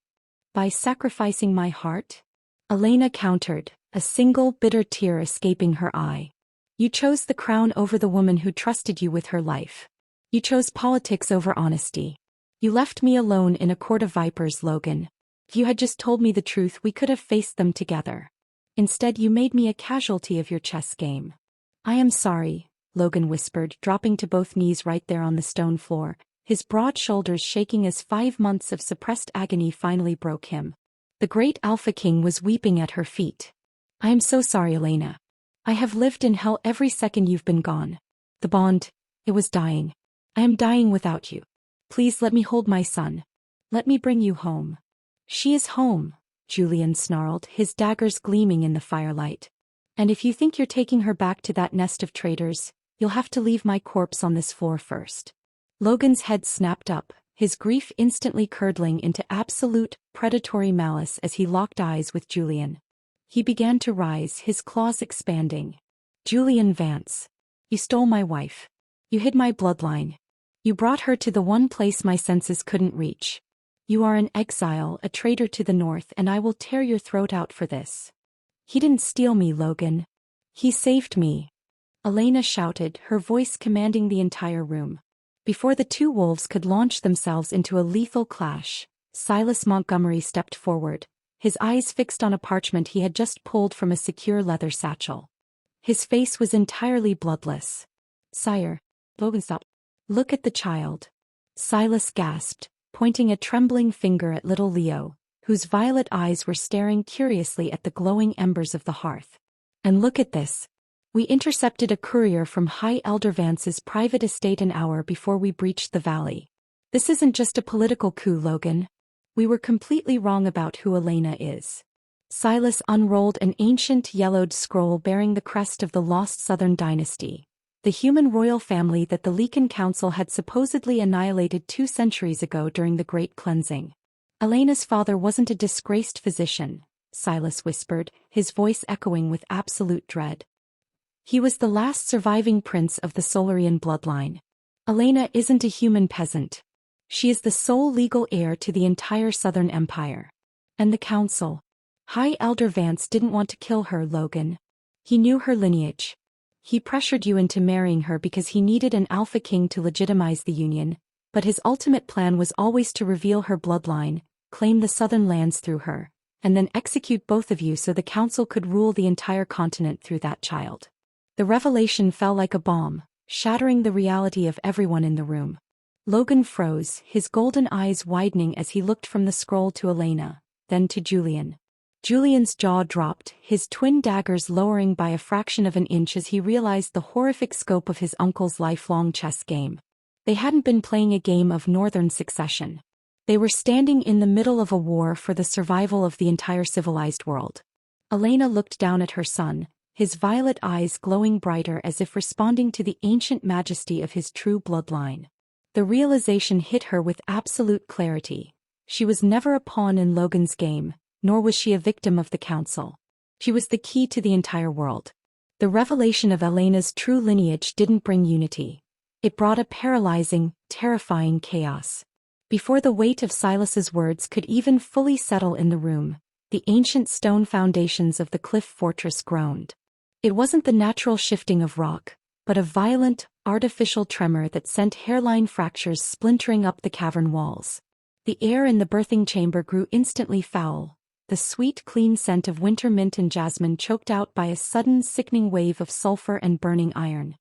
By sacrificing my heart?" Elena countered, a single bitter tear escaping her eye. "You chose the crown over the woman who trusted you with her life. You chose politics over honesty. You left me alone in a court of vipers, Logan. If you had just told me the truth, we could have faced them together. Instead, you made me a casualty of your chess game." "I am sorry," Logan whispered, dropping to both knees right there on the stone floor, his broad shoulders shaking as 5 months of suppressed agony finally broke him. The great Alpha King was weeping at her feet. "I am so sorry, Elena. I have lived in hell every second you've been gone. The bond, it was dying. I am dying without you. Please let me hold my son. Let me bring you home." "She is home," Julian snarled, his daggers gleaming in the firelight. "And if you think you're taking her back to that nest of traitors, you'll have to leave my corpse on this floor first." Logan's head snapped up, his grief instantly curdling into absolute, predatory malice as he locked eyes with Julian. He began to rise, his claws expanding. "Julian Vance. You stole my wife. You hid my bloodline. You brought her to the one place my senses couldn't reach. You are an exile, a traitor to the North, and I will tear your throat out for this." "He didn't steal me, Logan. He saved me," Elena shouted, her voice commanding the entire room. Before the two wolves could launch themselves into a lethal clash, Silas Montgomery stepped forward, his eyes fixed on a parchment he had just pulled from a secure leather satchel. His face was entirely bloodless. "Sire." Logan stopped. "Look at the child." Silas gasped, pointing a trembling finger at little Leo, whose violet eyes were staring curiously at the glowing embers of the hearth. "And look at this. We intercepted a courier from High Elder Vance's private estate an hour before we breached the valley. This isn't just a political coup, Logan. We were completely wrong about who Elena is." Silas unrolled an ancient yellowed scroll bearing the crest of the lost Southern dynasty, the human royal family that the Lycan Council had supposedly annihilated 2 centuries ago during the Great Cleansing. "Elena's father wasn't a disgraced physician," Silas whispered, his voice echoing with absolute dread. "He was the last surviving prince of the Solarian bloodline. Elena isn't a human peasant. She is the sole legal heir to the entire Southern Empire. And the Council. High Elder Vance didn't want to kill her, Logan. He knew her lineage. He pressured you into marrying her because he needed an Alpha King to legitimize the union, but his ultimate plan was always to reveal her bloodline, claim the southern lands through her, and then execute both of you so the Council could rule the entire continent through that child." The revelation fell like a bomb, shattering the reality of everyone in the room. Logan froze, his golden eyes widening as he looked from the scroll to Elena, then to Julian. Julian's jaw dropped, his twin daggers lowering by a fraction of an inch as he realized the horrific scope of his uncle's lifelong chess game. They hadn't been playing a game of northern succession. They were standing in the middle of a war for the survival of the entire civilized world. Elena looked down at her son, his violet eyes glowing brighter as if responding to the ancient majesty of his true bloodline. The realization hit her with absolute clarity. She was never a pawn in Logan's game, nor was she a victim of the Council. She was the key to the entire world. The revelation of Elena's true lineage didn't bring unity. It brought a paralyzing, terrifying chaos. Before the weight of Silas's words could even fully settle in the room, the ancient stone foundations of the cliff fortress groaned. It wasn't the natural shifting of rock, but a violent, artificial tremor that sent hairline fractures splintering up the cavern walls. The air in the birthing chamber grew instantly foul, the sweet, clean scent of winter mint and jasmine choked out by a sudden sickening wave of sulfur and burning iron.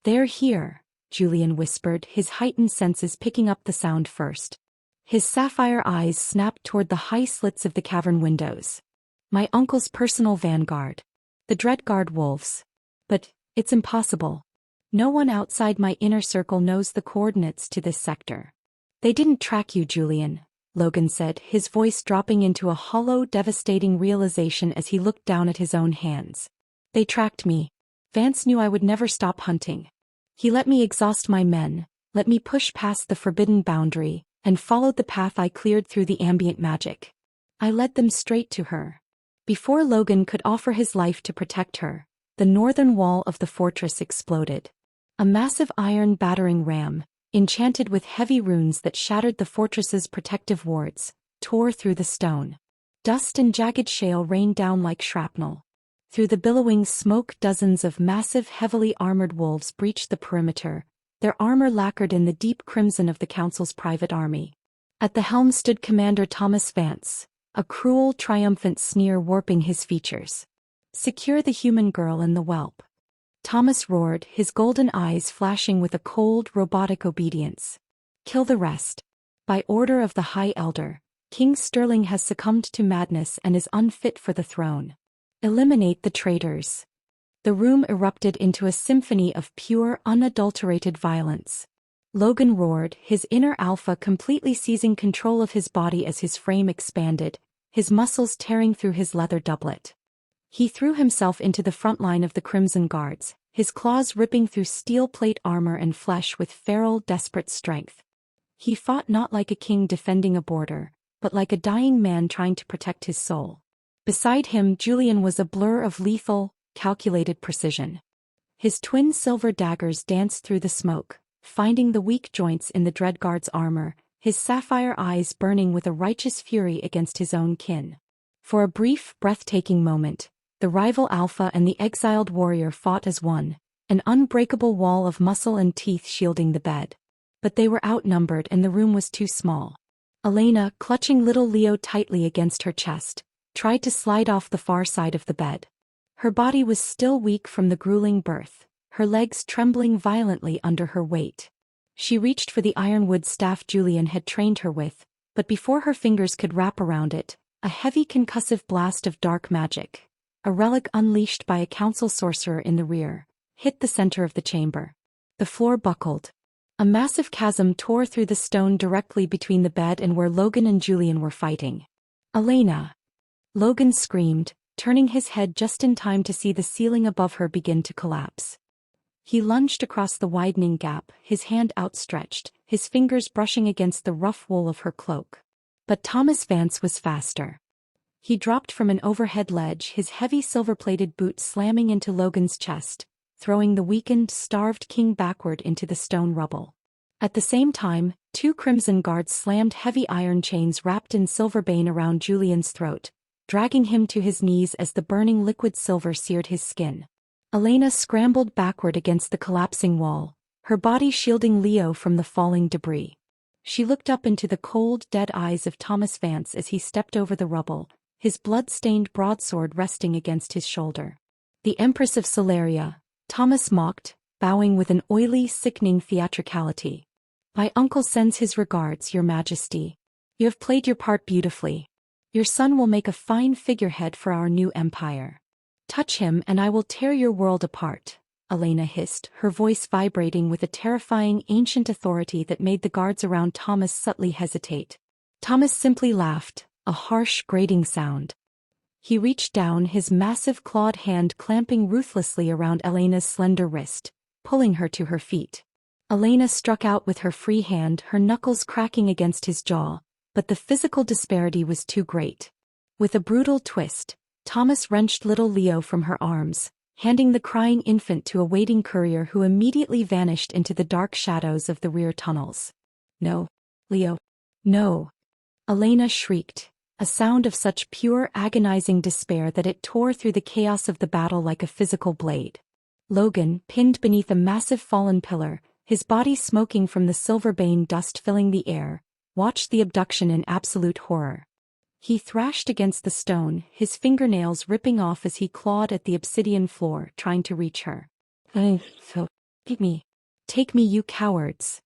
"They're here," Julian whispered, his heightened senses picking up the sound first. His sapphire eyes snapped toward the high slits of the cavern windows. My uncle's personal vanguard. The Dreadguard wolves. But it's impossible. No one outside my inner circle knows the coordinates to this sector. They didn't track you, Julian, Logan said, his voice dropping into a hollow, devastating realization as he looked down at his own hands. They tracked me. Vance knew I would never stop hunting. He let me exhaust my men, let me push past the forbidden boundary, and followed the path I cleared through the ambient magic. I led them straight to her. Before Logan could offer his life to protect her, the northern wall of the fortress exploded. A massive iron battering ram, enchanted with heavy runes that shattered the fortress's protective wards, tore through the stone. Dust and jagged shale rained down like shrapnel. Through the billowing smoke, dozens of massive, heavily armored wolves breached the perimeter, their armor lacquered in the deep crimson of the Council's private army. At the helm stood Commander Thomas Vance, a cruel, triumphant sneer warping his features. "Secure the human girl and the whelp," Thomas roared, his golden eyes flashing with a cold, robotic obedience. "Kill the rest. By order of the High Elder, King Sterling has succumbed to madness and is unfit for the throne. Eliminate the traitors." The room erupted into a symphony of pure, unadulterated violence. Logan roared, his inner alpha completely seizing control of his body as his frame expanded, his muscles tearing through his leather doublet. He threw himself into the front line of the Crimson Guards, his claws ripping through steel plate armor and flesh with feral, desperate strength. He fought not like a king defending a border, but like a dying man trying to protect his soul. Beside him, Julian was a blur of lethal, calculated precision. His twin silver daggers danced through the smoke, finding the weak joints in the Dreadguard's armor, his sapphire eyes burning with a righteous fury against his own kin. For a brief, breathtaking moment, the rival Alpha and the exiled warrior fought as one, an unbreakable wall of muscle and teeth shielding the bed. But they were outnumbered and the room was too small. Elena, clutching little Leo tightly against her chest, tried to slide off the far side of the bed. Her body was still weak from the grueling birth, her legs trembling violently under her weight. She reached for the ironwood staff Julian had trained her with, but before her fingers could wrap around it, a heavy concussive blast of dark magic, a relic unleashed by a council sorcerer in the rear, hit the center of the chamber. The floor buckled. A massive chasm tore through the stone directly between the bed and where Logan and Julian were fighting. "Elena!" Logan screamed, turning his head just in time to see the ceiling above her begin to collapse. He lunged across the widening gap, his hand outstretched, his fingers brushing against the rough wool of her cloak. But Thomas Vance was faster. He dropped from an overhead ledge, his heavy silver-plated boot slamming into Logan's chest, throwing the weakened, starved king backward into the stone rubble. At the same time, two Crimson Guards slammed heavy iron chains wrapped in silverbane around Julian's throat, dragging him to his knees as the burning liquid silver seared his skin. Elena scrambled backward against the collapsing wall, her body shielding Leo from the falling debris. She looked up into the cold, dead eyes of Thomas Vance as he stepped over the rubble, his blood-stained broadsword resting against his shoulder. "The Empress of Solaria," Thomas mocked, bowing with an oily, sickening theatricality. "My uncle sends his regards, Your Majesty. You have played your part beautifully. Your son will make a fine figurehead for our new empire. Touch him and I will tear your world apart," Elena hissed, her voice vibrating with a terrifying ancient authority that made the guards around Thomas subtly hesitate. Thomas simply laughed, a harsh, grating sound. He reached down, his massive clawed hand clamping ruthlessly around Elena's slender wrist, pulling her to her feet. Elena struck out with her free hand, her knuckles cracking against his jaw, but the physical disparity was too great. With a brutal twist, Thomas wrenched little Leo from her arms, handing the crying infant to a waiting courier who immediately vanished into the dark shadows of the rear tunnels. "No, Leo. No!" Elena shrieked, a sound of such pure, agonizing despair that it tore through the chaos of the battle like a physical blade. Logan, pinned beneath a massive fallen pillar, his body smoking from the silverbane dust filling the air, watched the abduction in absolute horror. He thrashed against the stone, his fingernails ripping off as he clawed at the obsidian floor, trying to reach her. "So, give me." Take me, you cowards.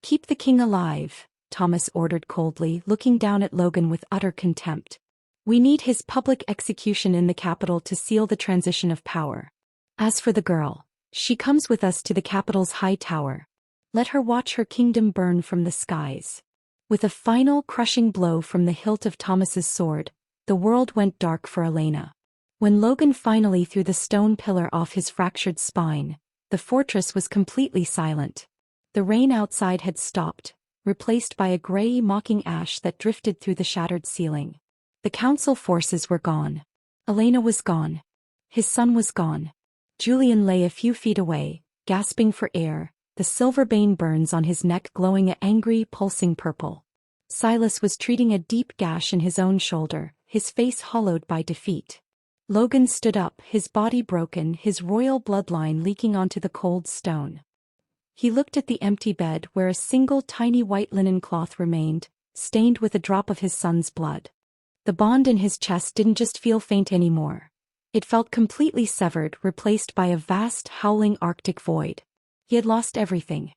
Keep the king alive, Thomas ordered coldly, looking down at Logan with utter contempt. We need his public execution in the capital to seal the transition of power. As for the girl, she comes with us to the capital's high tower. Let her watch her kingdom burn from the skies. With a final crushing blow from the hilt of Thomas's sword, the world went dark for Elena. When Logan finally threw the stone pillar off his fractured spine, the fortress was completely silent. The rain outside had stopped, replaced by a gray, mocking ash that drifted through the shattered ceiling. The council forces were gone. Elena was gone. His son was gone. Julian lay a few feet away, gasping for air, the silver bane burns on his neck glowing an angry, pulsing purple. Silas was treating a deep gash in his own shoulder, his face hollowed by defeat. Logan stood up, his body broken, his royal bloodline leaking onto the cold stone. He looked at the empty bed where a single tiny white linen cloth remained, stained with a drop of his son's blood. The bond in his chest didn't just feel faint anymore. It felt completely severed, replaced by a vast, howling arctic void. He had lost everything.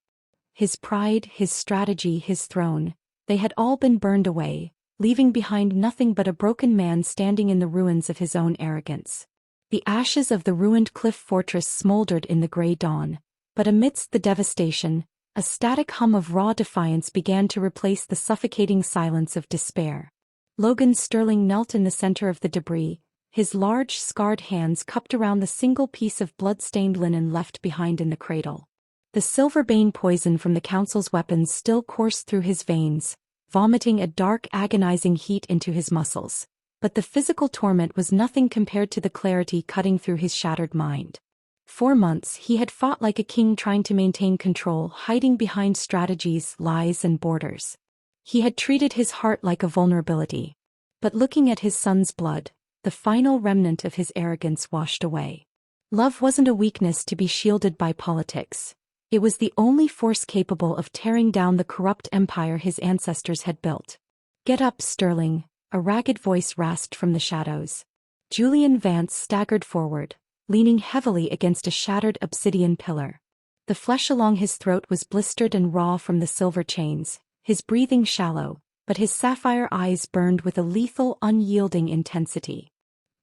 His pride, his strategy, his throne, they had all been burned away, leaving behind nothing but a broken man standing in the ruins of his own arrogance. The ashes of the ruined cliff fortress smoldered in the gray dawn, but amidst the devastation, a static hum of raw defiance began to replace the suffocating silence of despair. Logan Sterling knelt in the center of the debris, his large, scarred hands cupped around the single piece of blood-stained linen left behind in the cradle. The silver bane poison from the council's weapons still coursed through his veins, vomiting a dark, agonizing heat into his muscles. But the physical torment was nothing compared to the clarity cutting through his shattered mind. For months he had fought like a king, trying to maintain control, hiding behind strategies, lies, and borders. He had treated his heart like a vulnerability. But looking at his son's blood, the final remnant of his arrogance washed away. Love wasn't a weakness to be shielded by politics. It was the only force capable of tearing down the corrupt empire his ancestors had built. Get up, Sterling, a ragged voice rasped from the shadows. Julian Vance staggered forward, leaning heavily against a shattered obsidian pillar. The flesh along his throat was blistered and raw from the silver chains, his breathing shallow, but his sapphire eyes burned with a lethal, unyielding intensity.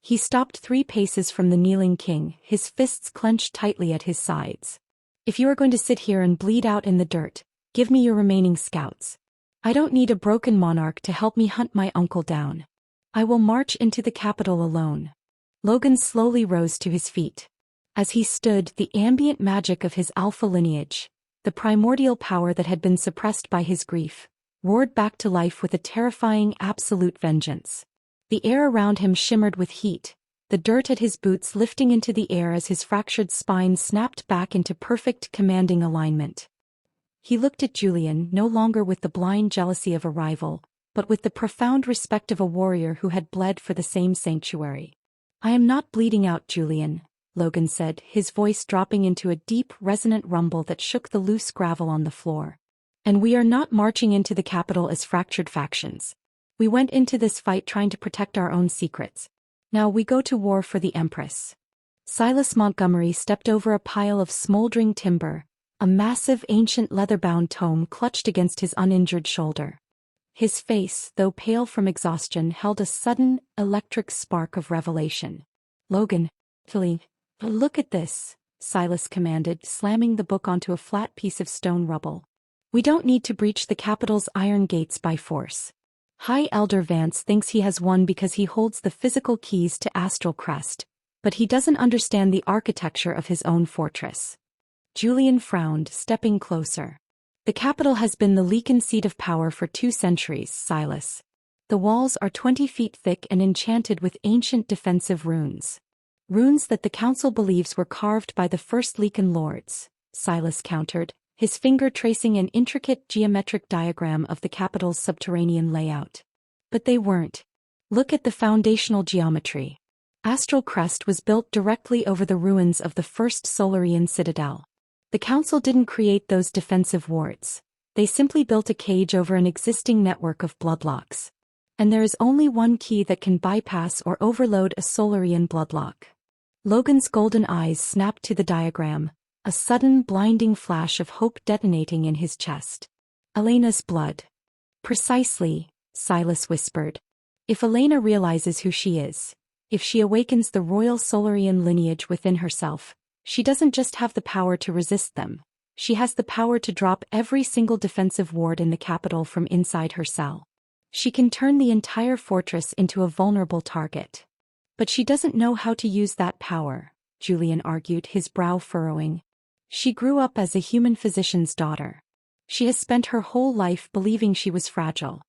He stopped 3 paces from the kneeling king, his fists clenched tightly at his sides. If you are going to sit here and bleed out in the dirt, give me your remaining scouts. I don't need a broken monarch to help me hunt my uncle down. I will march into the capital alone. Logan slowly rose to his feet. As he stood, the ambient magic of his alpha lineage, the primordial power that had been suppressed by his grief, roared back to life with a terrifying, absolute vengeance. The air around him shimmered with heat, the dirt at his boots lifting into the air as his fractured spine snapped back into perfect, commanding alignment. He looked at Julian, no longer with the blind jealousy of a rival, but with the profound respect of a warrior who had bled for the same sanctuary. I am not bleeding out, Julian, Logan said, his voice dropping into a deep, resonant rumble that shook the loose gravel on the floor. And we are not marching into the capital as fractured factions. We went into this fight trying to protect our own secrets. Now we go to war for the Empress. Silas Montgomery stepped over a pile of smoldering timber, a massive ancient leather-bound tome clutched against his uninjured shoulder. His face, though pale from exhaustion, held a sudden, electric spark of revelation. Logan, look at this, Silas commanded, slamming the book onto a flat piece of stone rubble. We don't need to breach the capital's iron gates by force. High Elder Vance thinks he has won because he holds the physical keys to Astral Crest, but he doesn't understand the architecture of his own fortress. Julian frowned, stepping closer. The capital has been the Lycan seat of power for 2 centuries, Silas. The walls are 20 feet thick and enchanted with ancient defensive runes. Runes that the council believes were carved by the first Lycan lords, Silas countered, his finger tracing an intricate geometric diagram of the capital's subterranean layout. But they weren't. Look at the foundational geometry. Astral Crest was built directly over the ruins of the first Solarian citadel. The council didn't create those defensive wards. They simply built a cage over an existing network of bloodlocks. And there is only one key that can bypass or overload a Solarian bloodlock. Logan's golden eyes snapped to the diagram, a sudden blinding flash of hope detonating in his chest. Elena's blood. Precisely, Silas whispered. If Elena realizes who she is, if she awakens the royal Solarian lineage within herself, she doesn't just have the power to resist them, she has the power to drop every single defensive ward in the capital from inside her cell. She can turn the entire fortress into a vulnerable target. But she doesn't know how to use that power, Julian argued, his brow furrowing. She grew up as a human physician's daughter. She has spent her whole life believing she was fragile.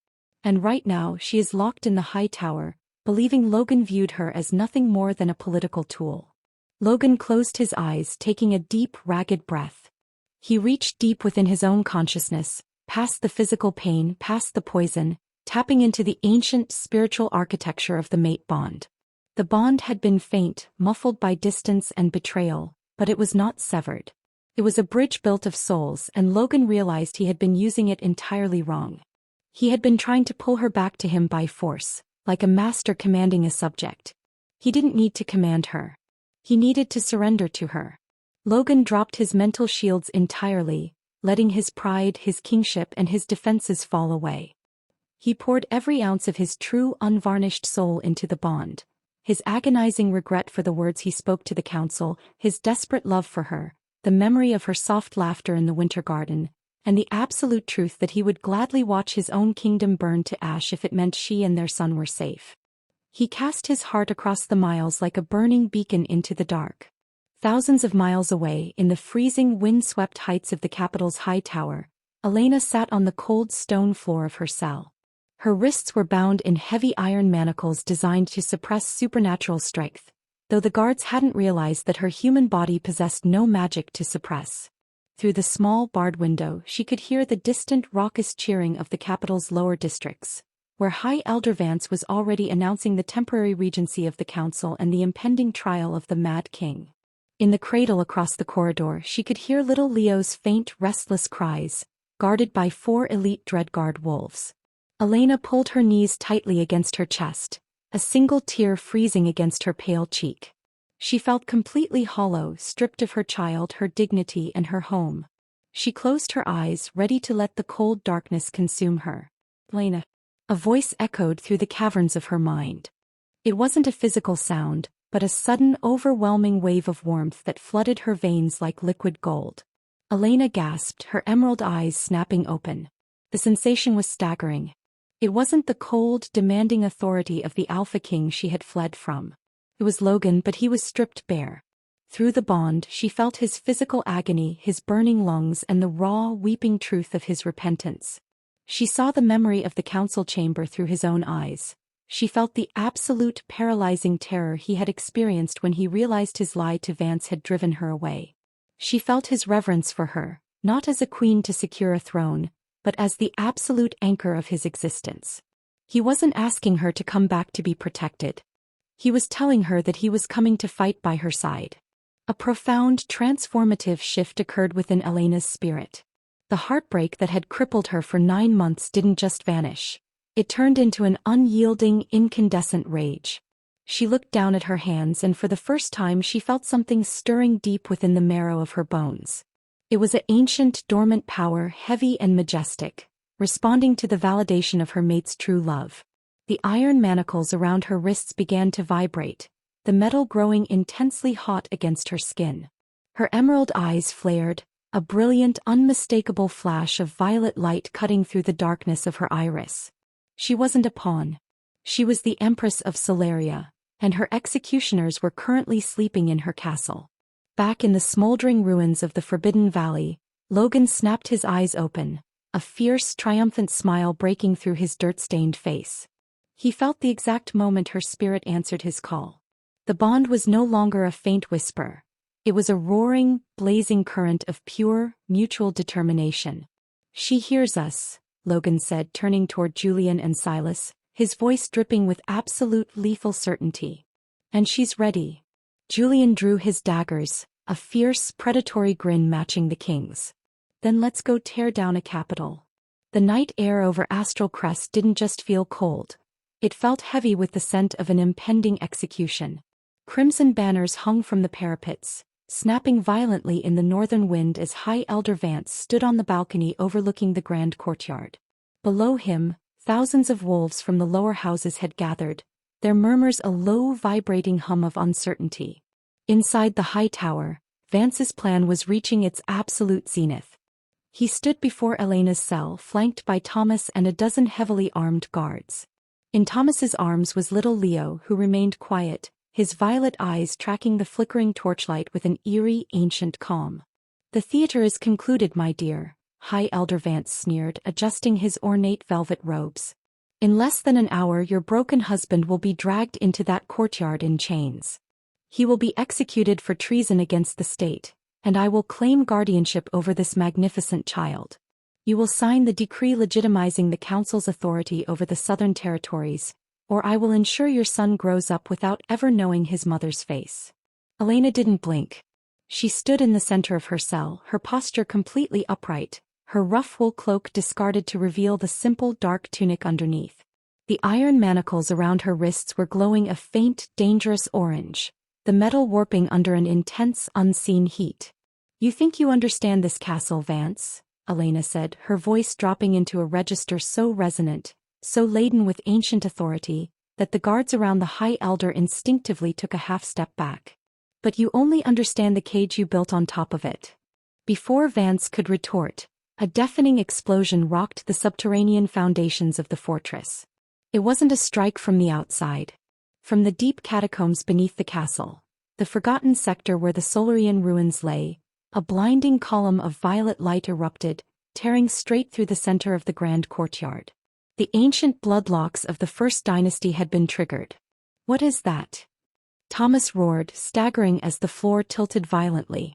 And right now she is locked in the high tower, believing Logan viewed her as nothing more than a political tool. Logan closed his eyes, taking a deep, ragged breath. He reached deep within his own consciousness, past the physical pain, past the poison, tapping into the ancient spiritual architecture of the mate bond. The bond had been faint, muffled by distance and betrayal, but it was not severed. It was a bridge built of souls, and Logan realized he had been using it entirely wrong. He had been trying to pull her back to him by force, like a master commanding a subject. He didn't need to command her. He needed to surrender to her. Logan dropped his mental shields entirely, letting his pride, his kingship, and his defenses fall away. He poured every ounce of his true, unvarnished soul into the bond. His agonizing regret for the words he spoke to the council, his desperate love for her, the memory of her soft laughter in the winter garden, and the absolute truth that he would gladly watch his own kingdom burn to ash if it meant she and their son were safe. He cast his heart across the miles like a burning beacon into the dark. Thousands of miles away, in the freezing wind-swept heights of the capital's high tower, Elena sat on the cold stone floor of her cell. Her wrists were bound in heavy iron manacles designed to suppress supernatural strength, though the guards hadn't realized that her human body possessed no magic to suppress. Through the small barred window she could hear the distant raucous cheering of the capital's lower districts, where High Elder Vance was already announcing the temporary regency of the council and the impending trial of the Mad King. In the cradle across the corridor she could hear little Leo's faint, restless cries, guarded by 4 elite Dreadguard wolves. Elena pulled her knees tightly against her chest, a single tear freezing against her pale cheek. She felt completely hollow, stripped of her child, her dignity, and her home. She closed her eyes, ready to let the cold darkness consume her. Elena. A voice echoed through the caverns of her mind. It wasn't a physical sound, but a sudden, overwhelming wave of warmth that flooded her veins like liquid gold. Elena gasped, her emerald eyes snapping open. The sensation was staggering. It wasn't the cold, demanding authority of the Alpha King she had fled from. It was Logan, but he was stripped bare. Through the bond she felt his physical agony, his burning lungs, and the raw, weeping truth of his repentance. She saw the memory of the council chamber through his own eyes. She felt the absolute paralyzing terror he had experienced when he realized his lie to Vance had driven her away. She felt his reverence for her, not as a queen to secure a throne, but as the absolute anchor of his existence. He wasn't asking her to come back to be protected. He was telling her that he was coming to fight by her side. A profound, transformative shift occurred within Elena's spirit. The heartbreak that had crippled her for 9 months didn't just vanish. It turned into an unyielding, incandescent rage. She looked down at her hands, and for the first time she felt something stirring deep within the marrow of her bones. It was an ancient, dormant power, heavy and majestic, responding to the validation of her mate's true love. The iron manacles around her wrists began to vibrate, the metal growing intensely hot against her skin. Her emerald eyes flared, a brilliant, unmistakable flash of violet light cutting through the darkness of her iris. She wasn't a pawn. She was the Empress of Solaria, and her executioners were currently sleeping in her castle. Back in the smoldering ruins of the Forbidden Valley, Logan snapped his eyes open, a fierce, triumphant smile breaking through his dirt-stained face. He felt the exact moment her spirit answered his call. The bond was no longer a faint whisper. It was a roaring, blazing current of pure, mutual determination. "She hears us," Logan said, turning toward Julian and Silas, his voice dripping with absolute lethal certainty. "And she's ready." Julian drew his daggers, a fierce, predatory grin matching the king's. "Then let's go tear down a capital." The night air over Astral Crest didn't just feel cold. It felt heavy with the scent of an impending execution. Crimson banners hung from the parapets, snapping violently in the northern wind as High Elder Vance stood on the balcony overlooking the grand courtyard. Below him, thousands of wolves from the lower houses had gathered, their murmurs a low vibrating hum of uncertainty. Inside the high tower, Vance's plan was reaching its absolute zenith. He stood before Elena's cell flanked by Thomas and a dozen heavily armed guards. In Thomas's arms was little Leo, who remained quiet, his violet eyes tracking the flickering torchlight with an eerie, ancient calm. "The theater is concluded, my dear," High Elder Vance sneered, adjusting his ornate velvet robes. "In less than an hour your broken husband will be dragged into that courtyard in chains. He will be executed for treason against the state, and I will claim guardianship over this magnificent child. You will sign the decree legitimizing the council's authority over the southern territories, or I will ensure your son grows up without ever knowing his mother's face." Elena didn't blink. She stood in the center of her cell, her posture completely upright, her rough wool cloak discarded to reveal the simple dark tunic underneath. The iron manacles around her wrists were glowing a faint, dangerous orange, the metal warping under an intense, unseen heat. "You think you understand this castle, Vance?" Elena said, her voice dropping into a register so resonant, so laden with ancient authority, that the guards around the High Elder instinctively took a half-step back. "But you only understand the cage you built on top of it." Before Vance could retort, a deafening explosion rocked the subterranean foundations of the fortress. It wasn't a strike from the outside. From the deep catacombs beneath the castle, the forgotten sector where the Solarian ruins lay, a blinding column of violet light erupted, tearing straight through the center of the grand courtyard. The ancient bloodlocks of the First Dynasty had been triggered. "What is that?" Thomas roared, staggering as the floor tilted violently.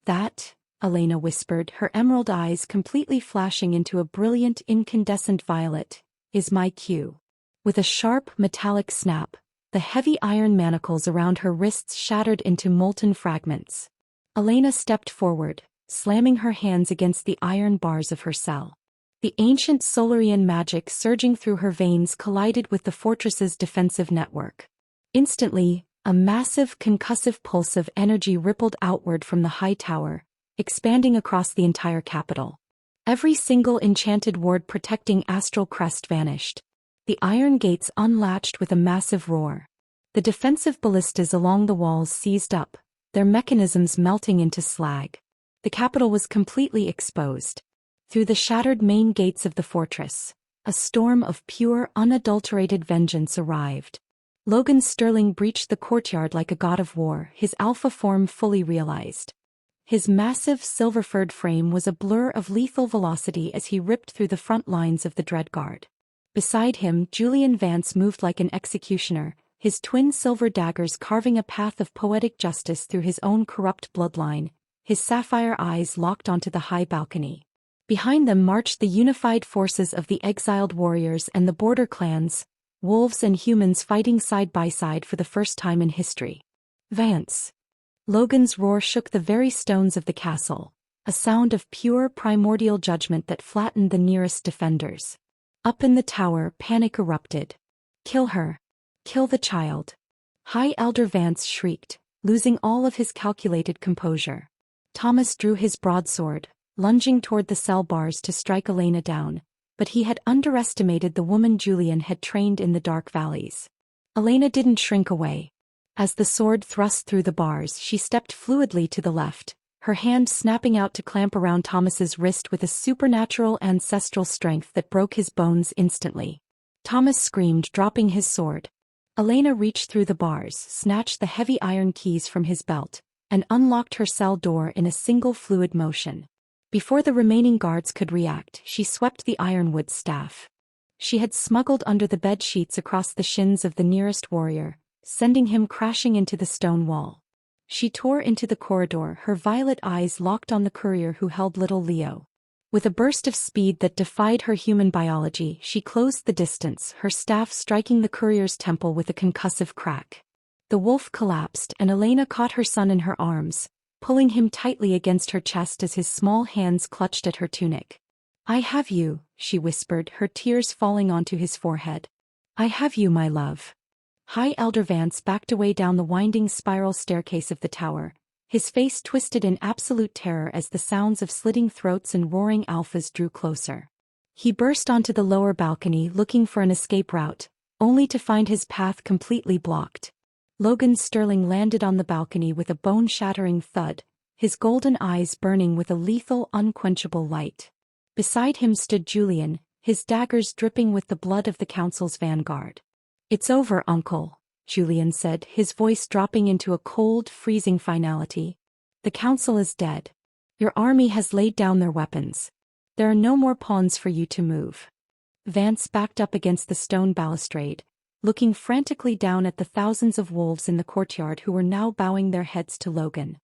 "That," Elena whispered, her emerald eyes completely flashing into a brilliant incandescent violet, "is my cue." With a sharp, metallic snap, the heavy iron manacles around her wrists shattered into molten fragments. Elena stepped forward, slamming her hands against the iron bars of her cell. The ancient Solarian magic surging through her veins collided with the fortress's defensive network. Instantly, a massive concussive pulse of energy rippled outward from the high tower, expanding across the entire capital. Every single enchanted ward protecting Astral Crest vanished. The iron gates unlatched with a massive roar. The defensive ballistas along the walls seized up, their mechanisms melting into slag. The capital was completely exposed. Through the shattered main gates of the fortress, a storm of pure, unadulterated vengeance arrived. Logan Sterling breached the courtyard like a god of war, his alpha form fully realized. His massive silver-furred frame was a blur of lethal velocity as he ripped through the front lines of the Dreadguard. Beside him, Julian Vance moved like an executioner, his twin silver daggers carving a path of poetic justice through his own corrupt bloodline, his sapphire eyes locked onto the high balcony. Behind them marched the unified forces of the exiled warriors and the border clans, wolves and humans fighting side by side for the first time in history. "Vance!" Logan's roar shook the very stones of the castle, a sound of pure primordial judgment that flattened the nearest defenders. Up in the tower, panic erupted. "Kill her! Kill the child!" High Elder Vance shrieked, losing all of his calculated composure. Thomas drew his broadsword, lunging toward the cell bars to strike Elena down, but he had underestimated the woman Julian had trained in the dark valleys. Elena didn't shrink away. As the sword thrust through the bars, she stepped fluidly to the left, her hand snapping out to clamp around Thomas's wrist with a supernatural ancestral strength that broke his bones instantly. Thomas screamed, dropping his sword. Elena reached through the bars, snatched the heavy iron keys from his belt, and unlocked her cell door in a single fluid motion. Before the remaining guards could react, she swept the ironwood staff. She had smuggled under the bed sheets across the shins of the nearest warrior, sending him crashing into the stone wall. She tore into the corridor, her violet eyes locked on the courier who held little Leo. With a burst of speed that defied her human biology, she closed the distance, her staff striking the courier's temple with a concussive crack. The wolf collapsed, and Elena caught her son in her arms, pulling him tightly against her chest as his small hands clutched at her tunic. "I have you," she whispered, her tears falling onto his forehead. "I have you, my love." High Elder Vance backed away down the winding spiral staircase of the tower, his face twisted in absolute terror as the sounds of slitting throats and roaring alphas drew closer. He burst onto the lower balcony looking for an escape route, only to find his path completely blocked. Logan Sterling landed on the balcony with a bone-shattering thud, his golden eyes burning with a lethal, unquenchable light. Beside him stood Julian, his daggers dripping with the blood of the council's vanguard. "It's over, Uncle," Julian said, his voice dropping into a cold, freezing finality. "The council is dead. Your army has laid down their weapons. There are no more pawns for you to move." Vance backed up against the stone balustrade, looking frantically down at the thousands of wolves in the courtyard who were now bowing their heads to Logan.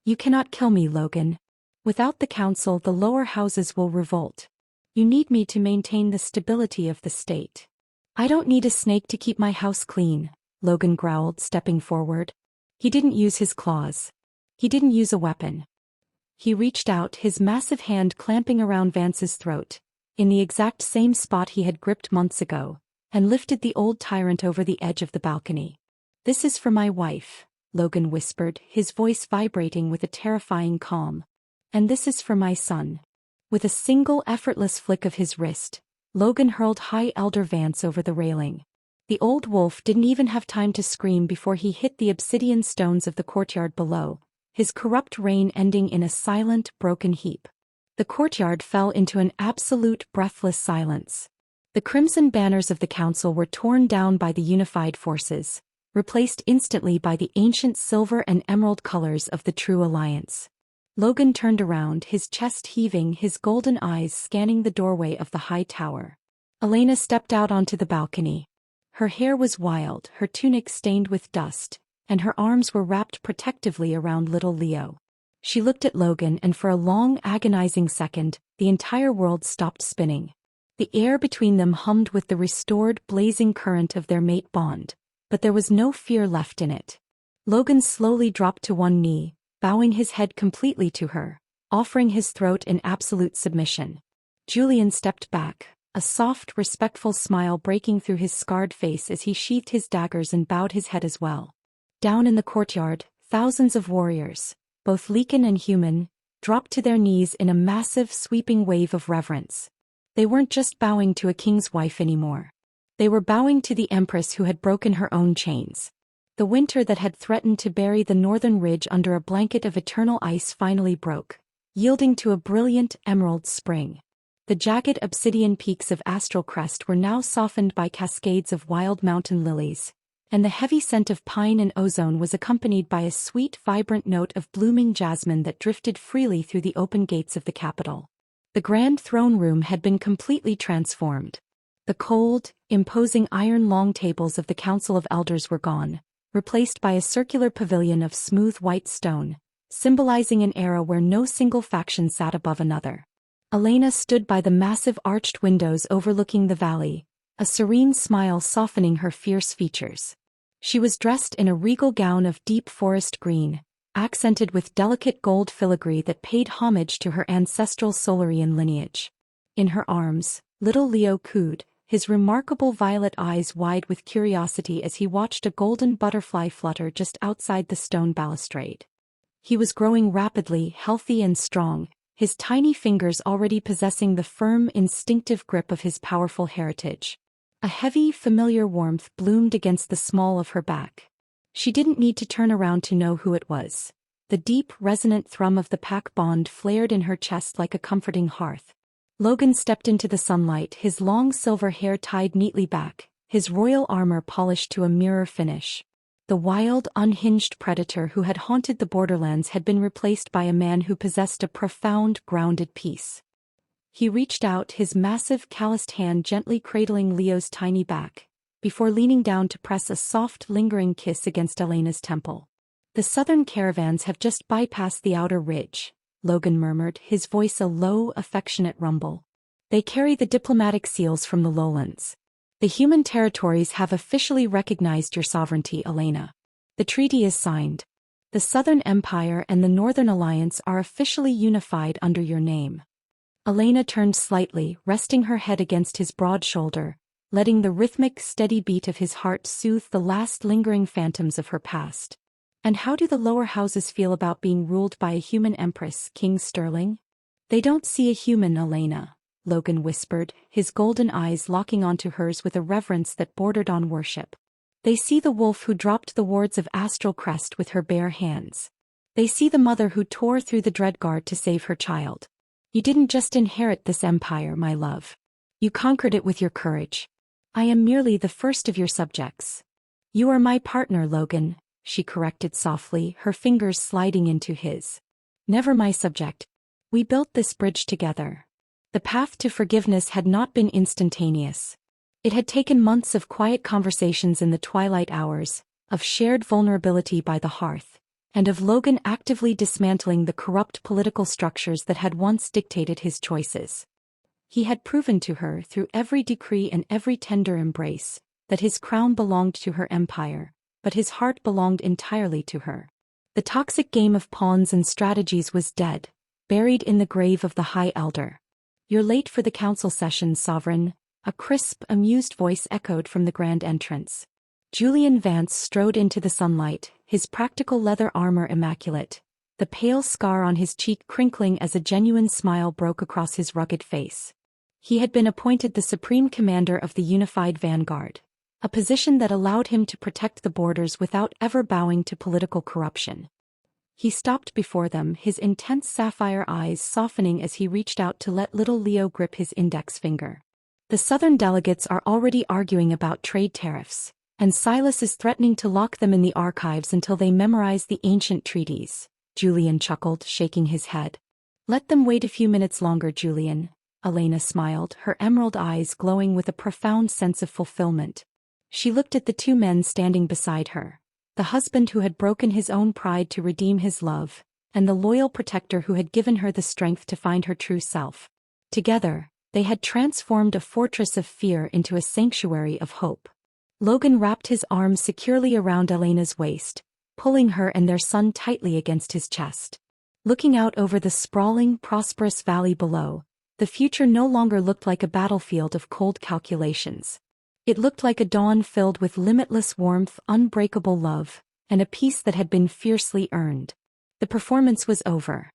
"You cannot kill me, Logan. Without the council, the lower houses will revolt. You need me to maintain the stability of the state." "I don't need a snake to keep my house clean," Logan growled, stepping forward. He didn't use his claws. He didn't use a weapon. He reached out, his massive hand clamping around Vance's throat, in the exact same spot he had gripped months ago, and lifted the old tyrant over the edge of the balcony. "This is for my wife," Logan whispered, his voice vibrating with a terrifying calm. "And this is for my son." With a single effortless flick of his wrist, Logan hurled High Elder Vance over the railing. The old wolf didn't even have time to scream before he hit the obsidian stones of the courtyard below, his corrupt reign ending in a silent, broken heap. The courtyard fell into an absolute breathless silence. The crimson banners of the council were torn down by the unified forces, replaced instantly by the ancient silver and emerald colors of the True Alliance. Logan turned around, his chest heaving, his golden eyes scanning the doorway of the high tower. Elena stepped out onto the balcony. Her hair was wild, her tunic stained with dust, and her arms were wrapped protectively around little Leo. She looked at Logan, and for a long, agonizing second, the entire world stopped spinning. The air between them hummed with the restored, blazing current of their mate bond, but there was no fear left in it. Logan slowly dropped to one knee, bowing his head completely to her, offering his throat in absolute submission. Julian stepped back, a soft, respectful smile breaking through his scarred face as he sheathed his daggers and bowed his head as well. Down in the courtyard, thousands of warriors, both Lycan and human, dropped to their knees in a massive, sweeping wave of reverence. They weren't just bowing to a king's wife anymore. They were bowing to the empress who had broken her own chains. The winter that had threatened to bury the northern ridge under a blanket of eternal ice finally broke, yielding to a brilliant emerald spring. The jagged obsidian peaks of Astral Crest were now softened by cascades of wild mountain lilies, and the heavy scent of pine and ozone was accompanied by a sweet, vibrant note of blooming jasmine that drifted freely through the open gates of the capital. The grand throne room had been completely transformed. The cold, imposing iron long tables of the Council of Elders were gone, replaced by a circular pavilion of smooth white stone, symbolizing an era where no single faction sat above another. Elena stood by the massive arched windows overlooking the valley, a serene smile softening her fierce features. She was dressed in a regal gown of deep forest green, accented with delicate gold filigree that paid homage to her ancestral Solarian lineage. In her arms, little Leo cooed, his remarkable violet eyes wide with curiosity as he watched a golden butterfly flutter just outside the stone balustrade. He was growing rapidly, healthy and strong, his tiny fingers already possessing the firm, instinctive grip of his powerful heritage. A heavy, familiar warmth bloomed against the small of her back. She didn't need to turn around to know who it was. The deep, resonant thrum of the pack bond flared in her chest like a comforting hearth. Logan stepped into the sunlight, his long silver hair tied neatly back, his royal armor polished to a mirror finish. The wild, unhinged predator who had haunted the borderlands had been replaced by a man who possessed a profound, grounded peace. He reached out, his massive, calloused hand gently cradling Leo's tiny back, before leaning down to press a soft, lingering kiss against Elena's temple. "The southern caravans have just bypassed the outer ridge," Logan murmured, his voice a low, affectionate rumble. "They carry the diplomatic seals from the lowlands. The human territories have officially recognized your sovereignty, Elena. The treaty is signed. The Southern Empire and the Northern Alliance are officially unified under your name." Elena turned slightly, resting her head against his broad shoulder, letting the rhythmic, steady beat of his heart soothe the last lingering phantoms of her past. And how do the lower houses feel about being ruled by a human empress, King Sterling? They don't see a human, Elena, Logan whispered, his golden eyes locking onto hers with a reverence that bordered on worship. They see the wolf who dropped the wards of Astral Crest with her bare hands. They see the mother who tore through the Dreadguard to save her child. You didn't just inherit this empire, my love. You conquered it with your courage. I am merely the first of your subjects. You are my partner, Logan, she corrected softly, her fingers sliding into his. Never my subject. We built this bridge together. The path to forgiveness had not been instantaneous. It had taken months of quiet conversations in the twilight hours, of shared vulnerability by the hearth, and of Logan actively dismantling the corrupt political structures that had once dictated his choices. He had proven to her through every decree and every tender embrace that his crown belonged to her empire, but his heart belonged entirely to her. The toxic game of pawns and strategies was dead, buried in the grave of the High Elder. You're late for the council session, Sovereign, a crisp, amused voice echoed from the grand entrance. Julian Vance strode into the sunlight, his practical leather armor immaculate, the pale scar on his cheek crinkling as a genuine smile broke across his rugged face. He had been appointed the Supreme Commander of the Unified Vanguard, a position that allowed him to protect the borders without ever bowing to political corruption. He stopped before them, his intense sapphire eyes softening as he reached out to let little Leo grip his index finger. The Southern delegates are already arguing about trade tariffs, and Silas is threatening to lock them in the archives until they memorize the ancient treaties, Julian chuckled, shaking his head. Let them wait a few minutes longer, Julian, Elena smiled, her emerald eyes glowing with a profound sense of fulfillment. She looked at the two men standing beside her, the husband who had broken his own pride to redeem his love, and the loyal protector who had given her the strength to find her true self. Together, they had transformed a fortress of fear into a sanctuary of hope. Logan wrapped his arms securely around Elena's waist, pulling her and their son tightly against his chest. Looking out over the sprawling, prosperous valley below, the future no longer looked like a battlefield of cold calculations. It looked like a dawn filled with limitless warmth, unbreakable love, and a peace that had been fiercely earned. The performance was over.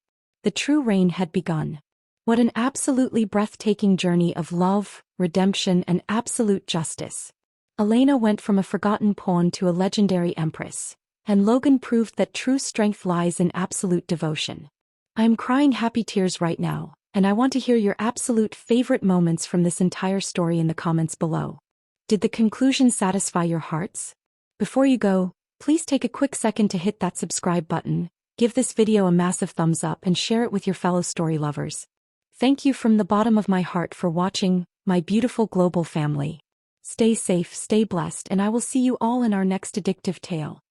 The true reign had begun. What an absolutely breathtaking journey of love, redemption, and absolute justice. Elena went from a forgotten pawn to a legendary empress, and Logan proved that true strength lies in absolute devotion. I'm crying happy tears right now, and I want to hear your absolute favorite moments from this entire story in the comments below. Did the conclusion satisfy your hearts? Before you go, please take a quick second to hit that subscribe button, give this video a massive thumbs up and share it with your fellow story lovers. Thank you from the bottom of my heart for watching, my beautiful global family. Stay safe, stay blessed, and I will see you all in our next addictive tale.